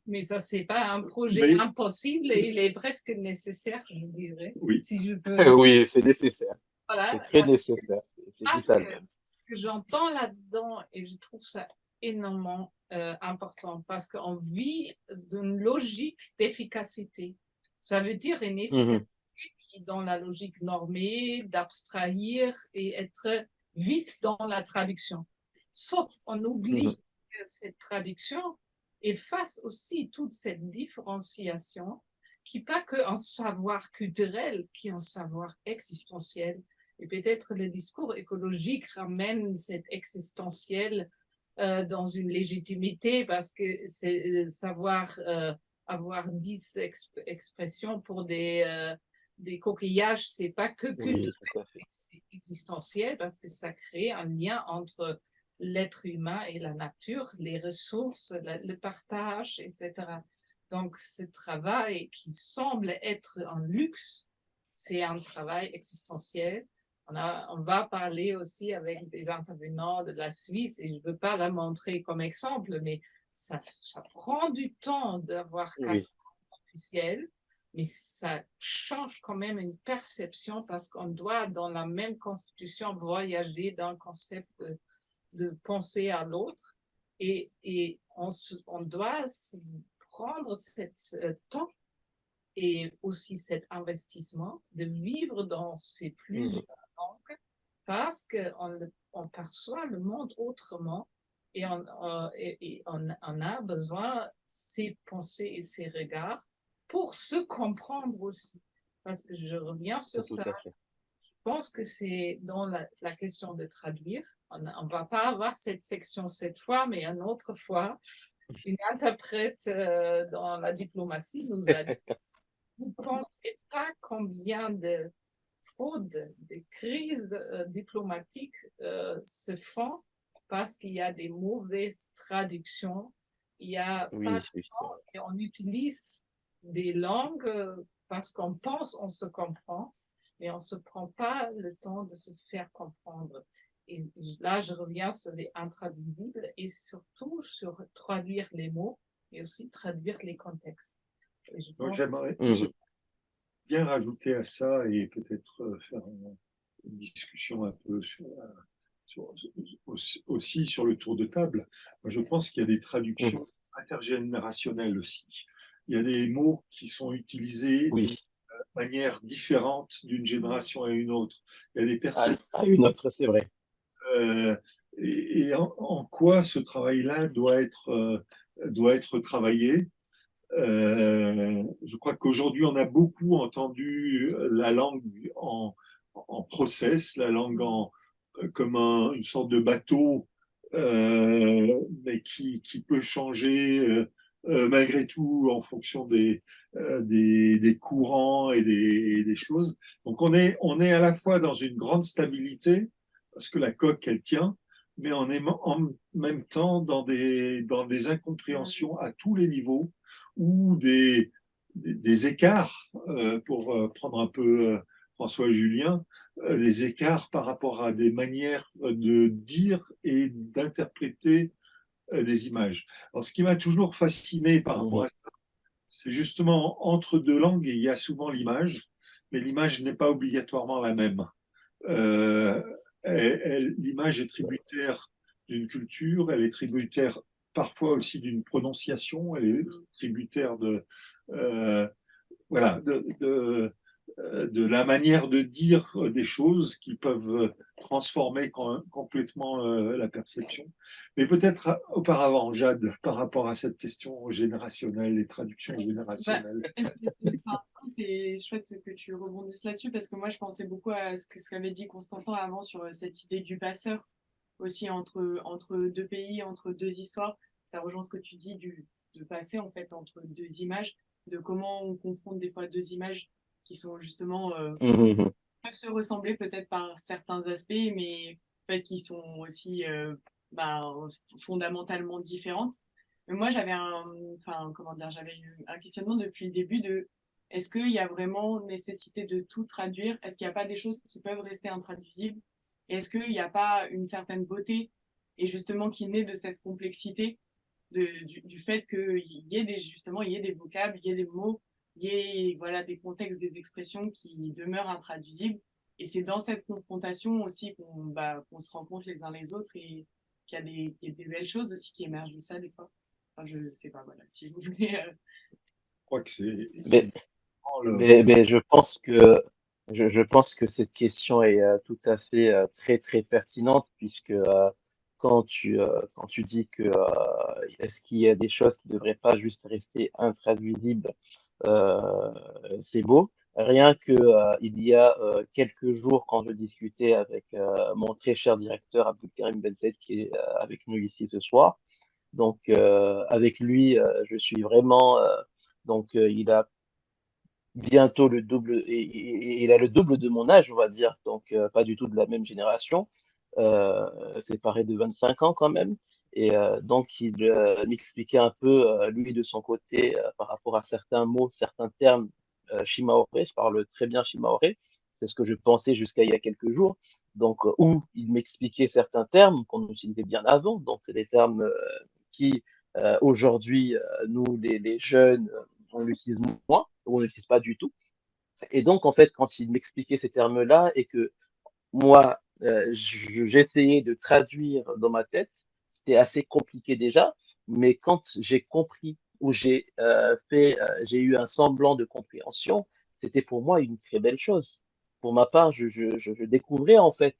Mais ça, c'est pas un projet impossible et il est presque nécessaire, je dirais. Oui, si je peux. Oui, c'est nécessaire. Voilà. C'est très nécessaire. C'est vital. Ce que j'entends là-dedans, et je trouve ça énormément important, parce qu'on vit d'une logique d'efficacité. Ça veut dire une efficacité qui est dans la logique normée, d'abstraire et être vite dans la traduction. Sauf on oublie que cette traduction efface aussi toute cette différenciation qui n'est pas qu'un savoir culturel, qui est un savoir existentiel. Et peut-être le discours écologique ramène cet existentiel dans une légitimité parce que c'est savoir avoir 10 expressions pour des coquillages, c'est pas que culturel, c'est existentiel parce que ça crée un lien entre l'être humain et la nature, les ressources, le partage, etc. Donc, ce travail qui semble être un luxe, c'est un travail existentiel. On va parler aussi avec des intervenants de la Suisse, et je ne veux pas la montrer comme exemple, mais ça prend du temps d'avoir 4 langues officielles, mais ça change quand même une perception parce qu'on doit, dans la même constitution, voyager d'un concept de penser à l'autre, et on doit prendre ce temps et aussi cet investissement de vivre dans ces plusieurs langues parce qu'on perçoit le monde autrement et on a besoin de ces pensées et ces regards pour se comprendre aussi. Parce que je reviens sur ça. Je pense que c'est dans la question de traduire. On ne va pas avoir cette section cette fois, mais une autre fois. Une interprète dans la diplomatie nous a dit vous ne pensez pas combien de fraudes, de crises diplomatiques se font parce qu'il y a des mauvaises traductions, il y a pas de temps et on utilise des langues parce qu'on pense on se comprend, mais on ne se prend pas le temps de se faire comprendre. Et là, je reviens sur les intraduisibles et surtout sur traduire les mots et aussi traduire les contextes. J'aimerais bien rajouter à ça et peut-être faire une discussion un peu aussi sur le tour de table. Moi, je pense qu'il y a des traductions intergénérationnelles aussi. Il y a des mots qui sont utilisés de manière différente d'une génération à une autre. Il y a des personnes à une autre, c'est vrai. Et en quoi ce travail-là doit être travaillé. Je crois qu'aujourd'hui, on a beaucoup entendu la langue en process, la langue comme une sorte de bateau, mais qui peut changer malgré tout en fonction des courants et des choses. Donc on est à la fois dans une grande stabilité, parce que la coque, elle tient, mais on est en même temps dans des incompréhensions à tous les niveaux ou des écarts, pour prendre un peu François et Julien, des écarts par rapport à des manières de dire et d'interpréter des images. Alors, ce qui m'a toujours fasciné par rapport Mhm. à ça, c'est justement entre deux langues, il y a souvent l'image, mais l'image n'est pas obligatoirement la même. Euh, L'image est tributaire d'une culture, elle est tributaire parfois aussi d'une prononciation, elle est tributaire euh, voilà, de la manière de dire des choses qui peuvent transformer complètement la perception. Mais peut-être auparavant, Jade, par rapport à cette question générationnelle, les traductions Bah, générationnelles. c'est chouette que tu rebondisses là-dessus parce que moi je pensais beaucoup à ce qu'avait dit Constantin avant sur cette idée du passeur aussi entre deux pays, entre deux histoires. Ça rejoint ce que tu dis de passer en fait entre deux images, de comment on confronte des fois deux images qui sont justement Mhm. peuvent se ressembler peut-être par certains aspects, mais en fait, qui sont aussi bah, fondamentalement différentes. Mais moi, enfin, comment dire, j'avais eu un questionnement depuis le début de est-ce qu'il y a vraiment nécessité de tout traduire? Est-ce qu'il n'y a pas des choses qui peuvent rester intraduisibles? Et est-ce qu'il n'y a pas une certaine beauté et justement qui naît de cette complexité du fait qu'il y ait justement, il y ait des vocables, il y ait des mots, il y ait voilà, des contextes, des expressions qui demeurent intraduisibles. Et c'est dans cette confrontation aussi qu'on se rencontre les uns les autres et qu'il y a des belles choses aussi qui émergent de ça des fois. Enfin, je sais pas, voilà, si vous voulez. Je crois que c'est Mais, vraiment le. mais je pense que cette question est tout à fait très très pertinente puisque quand tu dis que est-ce qu'il y a des choses qui ne devraient pas juste rester intraduisibles, c'est beau. Rien que il y a quelques jours, quand je discutais avec mon très cher directeur Abdelkarim Ben Said, qui est avec nous ici ce soir, donc avec lui, je suis vraiment donc il a bientôt le double, et il a le double de mon âge, on va dire, donc pas du tout de la même génération, séparé de 25 ans quand même. Et donc, il m'expliquait un peu, lui, de son côté, par rapport à certains mots, certains termes shimaoré. Je parle très bien shimaoré, c'est ce que je pensais jusqu'à il y a quelques jours. Donc, où il m'expliquait certains termes qu'on utilisait bien avant, donc des termes qui, aujourd'hui, nous, les jeunes, on l'utilise moins, ou on n'utilise pas du tout. Et donc, en fait, quand il m'expliquait ces termes-là et que moi, j'essayais de traduire dans ma tête, c'était assez compliqué déjà, mais quand j'ai compris ou j'ai eu un semblant de compréhension, c'était pour moi une très belle chose. Pour ma part, je découvrais en fait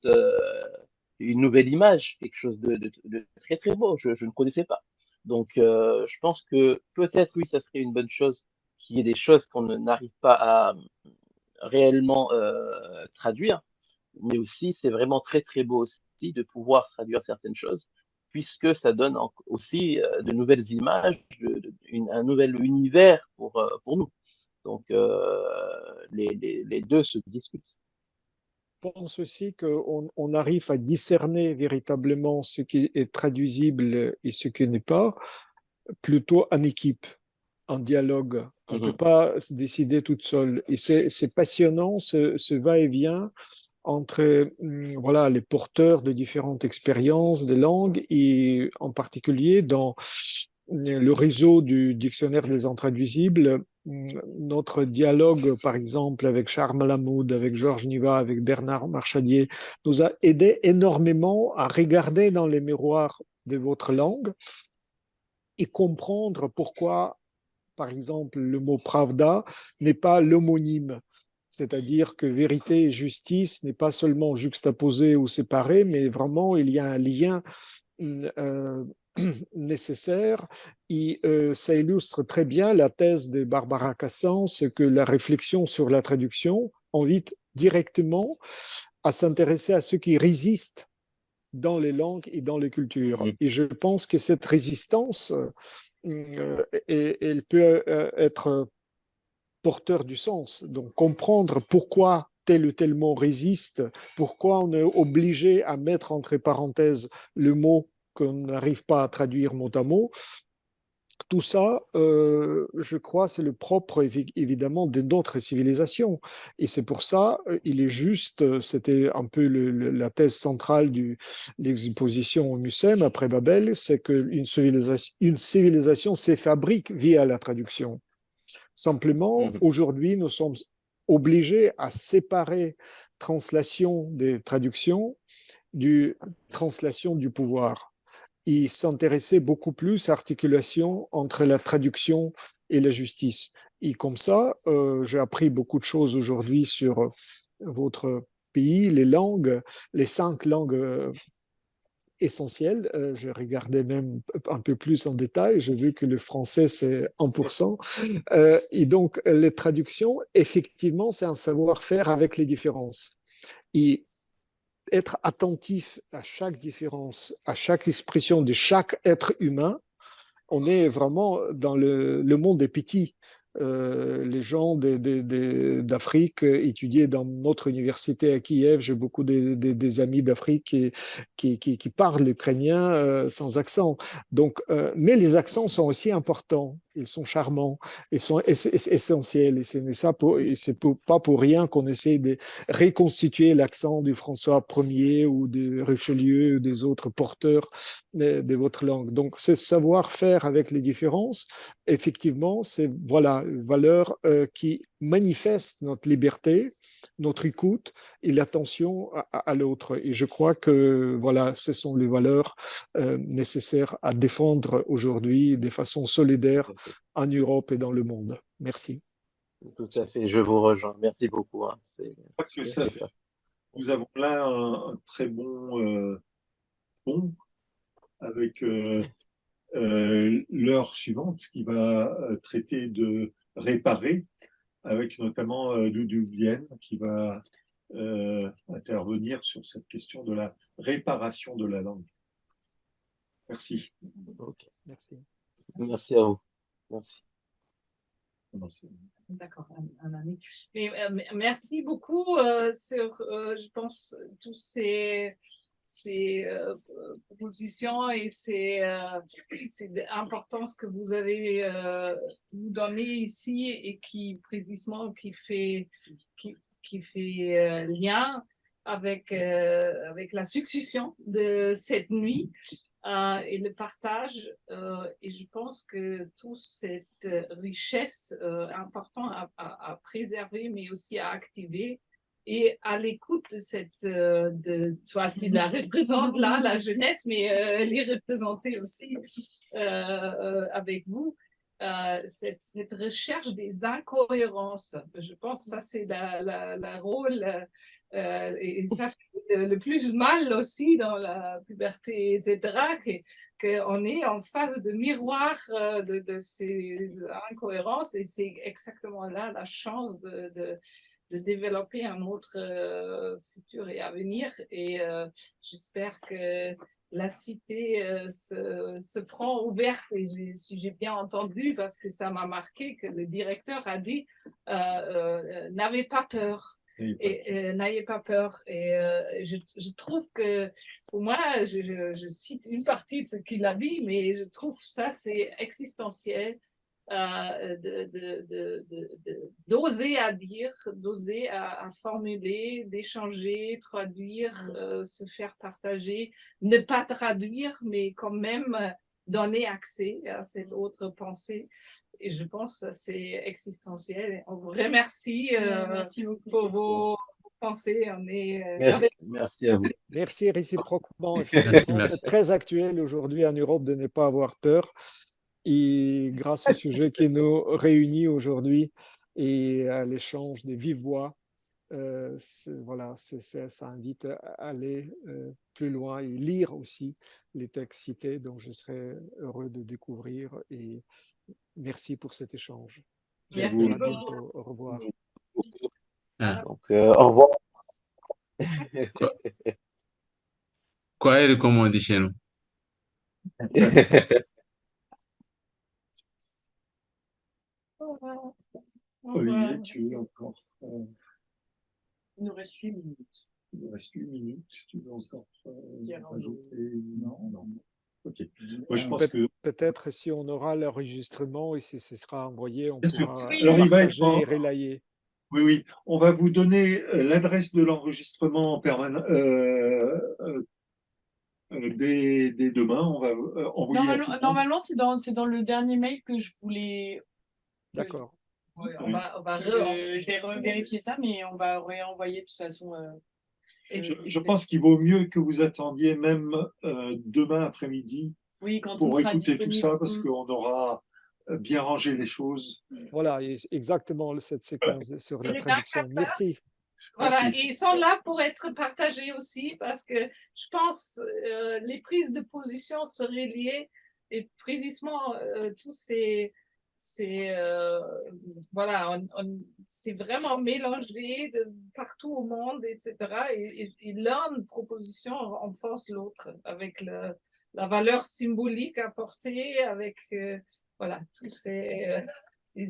une nouvelle image, quelque chose de très très beau, je ne connaissais pas. Donc, je pense que peut-être, oui, ça serait une bonne chose qu'il y ait des choses qu'on n'arrive pas à réellement traduire, mais aussi c'est vraiment très très beau aussi de pouvoir traduire certaines choses, puisque ça donne aussi de nouvelles images, un nouvel univers pour nous. Donc les deux se discutent. Je pense aussi qu'on arrive à discerner véritablement ce qui est traduisible et ce qui n'est pas, plutôt en équipe, en dialogue. On ne peut Mhm. pas se décider toute seule. Et c'est passionnant, ce va-et-vient entre voilà, les porteurs de différentes expériences de langues et en particulier dans le réseau du dictionnaire des intraduisibles. Notre dialogue, par exemple, avec Charles Malamoud, avec Georges Niva, avec Bernard Marchadier, nous a aidé énormément à regarder dans les miroirs de votre langue et comprendre pourquoi, par exemple, le mot pravda n'est pas l'homonyme. C'est-à-dire que vérité et justice n'est pas seulement juxtaposé ou séparé, mais vraiment il y a un lien euh, nécessaire. Et ça illustre très bien la thèse de Barbara Cassens que la réflexion sur la traduction invite directement à s'intéresser à ce qui résiste dans les langues et dans les cultures. Mhm. Et je pense que cette résistance, elle peut être porteur du sens. Donc comprendre pourquoi tel ou tel mot résiste, pourquoi on est obligé à mettre entre parenthèses le mot qu'on n'arrive pas à traduire mot à mot. Tout ça, je crois, c'est le propre évidemment de notre civilisation. Et c'est pour ça, il est juste, c'était un peu la thèse centrale de l'exposition au MUSEM après Babel, c'est une civilisation se fabrique via la traduction. Simplement, Mhm. aujourd'hui, nous sommes obligés à séparer translation des traductions du translation du pouvoir. Il s'intéressait beaucoup plus à l'articulation entre la traduction et la justice. Et comme ça, j'ai appris beaucoup de choses aujourd'hui sur votre pays, les langues, les 5 langues essentielles. Je regardais même un peu plus en détail. J'ai vu que le français, c'est 1%. Et donc, les traductions, effectivement, c'est un savoir-faire avec les différences. Et être attentif à chaque différence, à chaque expression de chaque être humain, on est vraiment dans le monde des petits. Les gens d'Afrique étudiaient dans notre université à Kiev. J'ai beaucoup des amis d'Afrique qui parlent l'ukrainien sans accent. Donc, mais les accents sont aussi importants. Ils sont charmants, ils sont essentiels. Et pas pour rien qu'on essaie de reconstituer l'accent du François Ier ou de Richelieu ou des autres porteurs de votre langue. Donc, c'est savoir-faire avec les différences. Effectivement, c'est voilà, une valeur qui manifeste notre liberté, notre écoute et l'attention à l'autre. Et je crois que voilà, ce sont les valeurs nécessaires à défendre aujourd'hui de façon solidaire Tout à fait. en Europe et dans le monde. Merci. Tout à fait, je vous rejoins. Merci beaucoup, hein. Je crois que C'est ça, super. nous avons là un très bon pont avec l'heure suivante qui va traiter de réparer, avec notamment Doudou Vienne qui va intervenir sur cette question de la réparation de la langue. Merci. Ok. Merci. Merci à vous. Merci. D'accord, un ami. Mais, merci beaucoup sur, je pense, tous ces propositions et ces importances que vous avez vous donné ici et qui précisément qui fait lien avec la succession de cette nuit. Et le partage. Et je pense que toute cette richesse importante à préserver, mais aussi à activer. Et à l'écoute de cette, toi, tu la représentes là, la jeunesse, mais elle est représentée aussi avec vous. Cette recherche des incohérences, je pense que ça c'est la rôle et ça fait le plus mal aussi dans la puberté, etc., qu'on est en phase de miroir de ces incohérences et c'est exactement là la chance de développer un autre futur et avenir. Et j'espère que la cité se prend ouverte. Et si j'ai bien entendu, parce que ça m'a marqué, que le directeur a dit n'avez pas peur. Et n'ayez pas peur. Et je trouve que, pour moi, je cite une partie de ce qu'il a dit, mais je trouve ça, c'est existentiel. D'oser à dire, d'oser à formuler, d'échanger, traduire, se faire partager, ne pas traduire, mais quand même donner accès à cette autre pensée. Et je pense que c'est existentiel. On vous remercie Merci beaucoup. pour vos pensées. On est Merci à vous. Merci réciproquement. Merci, Effectivement, merci. c'est très actuel aujourd'hui en Europe de ne pas avoir peur. Et grâce au sujet qui nous réunit aujourd'hui et à l'échange des vives voix, voilà, ça invite à aller plus loin et lire aussi les textes cités, dont je serais heureux de découvrir. Et merci pour cet échange. Merci À beaucoup. bientôt. Au revoir. Ah, Donc, au revoir. quoi, quoi est comme on dit chez nous? Au revoir. Olivier, tu veux encore Il nous reste 8 minutes. Il nous reste 8 minutes. Tu veux encore Dire un ajouter? Non, non. Ok. Moi, je pense que. Peut-être si on aura l'enregistrement et si ce sera envoyé, on Bien sûr. pourra Alors, il va être partager et relayer. Oui, oui. On va vous donner l'adresse de l'enregistrement dès demain. On va envoyer à tout le monde. Normalement, c'est dans le dernier mail que je voulais. D'accord. Oui, Oui. Je vais revérifier ça, mais on va réenvoyer de toute façon. Je pense qu'il vaut mieux que vous attendiez même demain après-midi Oui, quand on pour sera écouter tout disponible. ça, parce qu'on aura bien rangé les choses. Voilà, exactement cette séquence sur la traduction. Merci. Voilà, Merci. et ils sont là pour être partagés aussi parce que je pense les prises de position seraient liées et précisément tous voilà, c'est vraiment mélangé partout au monde, etc. Et l'une proposition renforce l'autre avec la valeur symbolique apportée, avec voilà, tous ces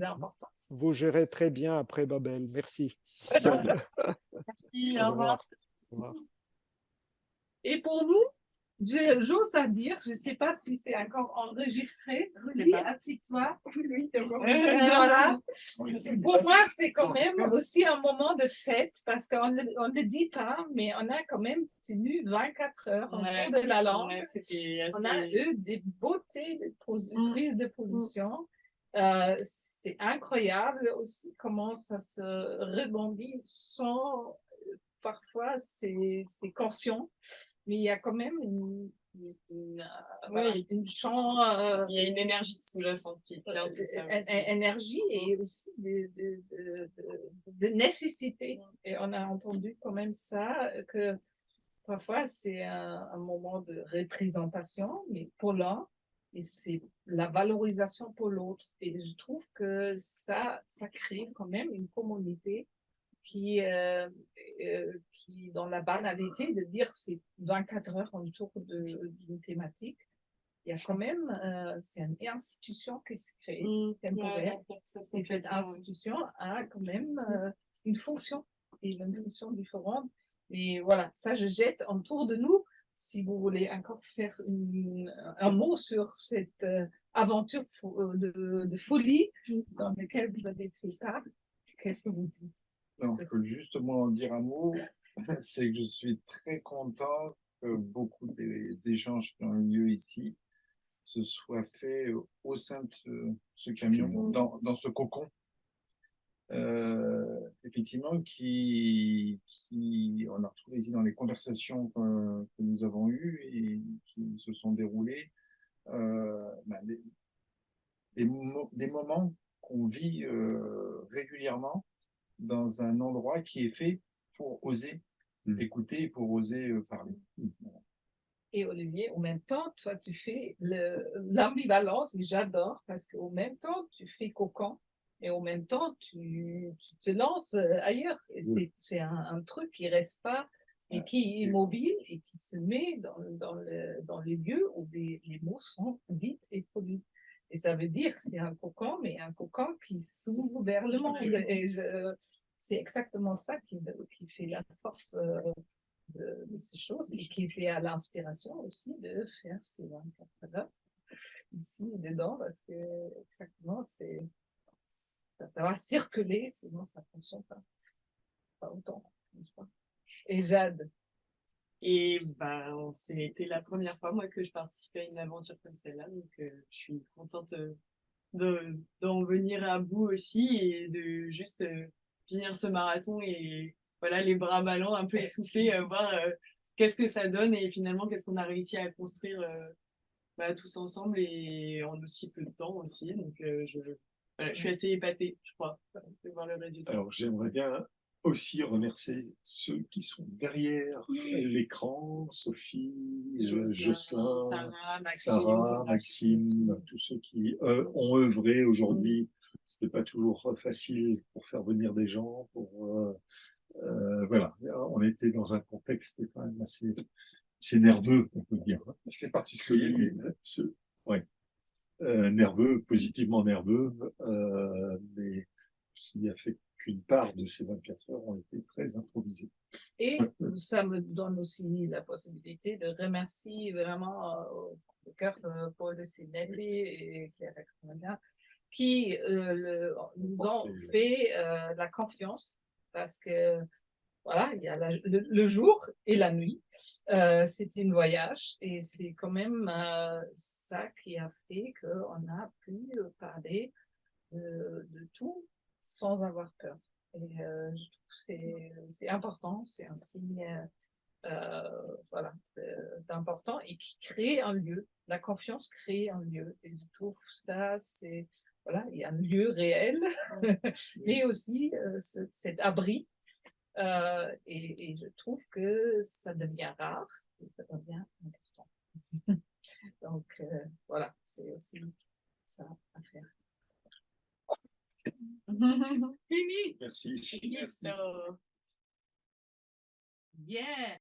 importances. Vous gérez très bien après Babel. Merci. Merci, au revoir. Au revoir. Et pour nous, j'ose à dire, je ne sais pas si c'est encore enregistré, Rudy, assis-toi. Oui, c'est encore. Voilà. Pour moi, c'est quand même aussi un moment de fête parce qu'on ne dit pas, mais on a quand même tenu 24 heures autour de la langue. On a eu des beautés de prises de position. C'est incroyable aussi comment ça se rebondit sans parfois c'est conscient, mais il y a quand même une chant, il y a une énergie sous-jacente qui est énergie et aussi de nécessité. Et on a entendu quand même ça, que parfois c'est un moment de représentation, mais pour l'un, et c'est la valorisation pour l'autre. Et je trouve que ça crée quand même une communauté qui, dans la banalité de dire c'est 24 heures autour d'une thématique, il y a quand même, c'est une institution qui se crée, temporaire. Et cette institution a quand même une fonction, et une fonction différente. Mais voilà, ça je jette autour de nous. Si vous voulez encore faire un mot sur cette aventure de folie dans laquelle vous avez fait part, qu'est-ce que vous dites? Donc, je peux justement dire un mot, c'est que je suis très content que beaucoup des échanges qui ont eu lieu ici se soient faits au sein de ce camion, dans ce cocon. Effectivement, on a retrouvé ici dans les conversations que nous avons eues et qui se sont déroulées, des moments qu'on vit régulièrement dans un endroit qui est fait pour oser écouter, pour oser parler. Et Olivier, en même temps, toi, tu fais l'ambivalence, et j'adore, parce qu'au même temps, tu fais cocon, et en même temps, tu te lances ailleurs. Et c'est un truc qui ne reste pas, et qui est immobile, et qui se met dans les lieux où les mots sont vite et polis. Et ça veut dire c'est un cocon, mais un cocon qui s'ouvre vers le monde. Et c'est exactement ça qui fait la force de ces choses et qui était à l'inspiration aussi de faire ces 24 heures ici et dedans parce que exactement ça va circuler, sinon ça ne fonctionne pas autant, n'est-ce pas? Et Jade. Et c'était la première fois moi que je participais à une aventure comme celle-là, donc je suis contente d'en venir à bout aussi et de juste finir ce marathon et voilà les bras ballants un peu essoufflés, voir qu'est-ce que ça donne et finalement qu'est-ce qu'on a réussi à construire tous ensemble et en aussi peu de temps aussi. Donc je suis assez épatée, je crois, de voir le résultat. Alors j'aimerais bien aussi remercier ceux qui sont derrière l'écran, Sophie, Jocelyn, Sarah, Maxime, tous ceux qui ont œuvré aujourd'hui. C'était pas toujours facile pour faire venir des gens. Voilà, on était dans un contexte quand même assez nerveux, on peut dire. C'est particulier. Nerveux, positivement nerveux, mais qui a fait qu'une part de ces 24 heures ont été très improvisées. Et ça me donne aussi la possibilité de remercier vraiment le cœur Paul de Sinelli et Claire Extraordinaire qui nous ont fait la confiance parce que voilà, il y a le jour et la nuit. C'est un voyage et c'est quand même ça qui a fait qu'on a pu parler de tout sans avoir peur. Et je trouve que c'est important, c'est un signe voilà, d'important et qui crée un lieu. La confiance crée un lieu. Et je trouve ça, c'est, voilà, il y a un lieu réel, mais aussi cet abri. Et je trouve que ça devient rare et ça devient important. Donc, voilà, c'est aussi ça à faire. Fini. Merci. Merci. Bien.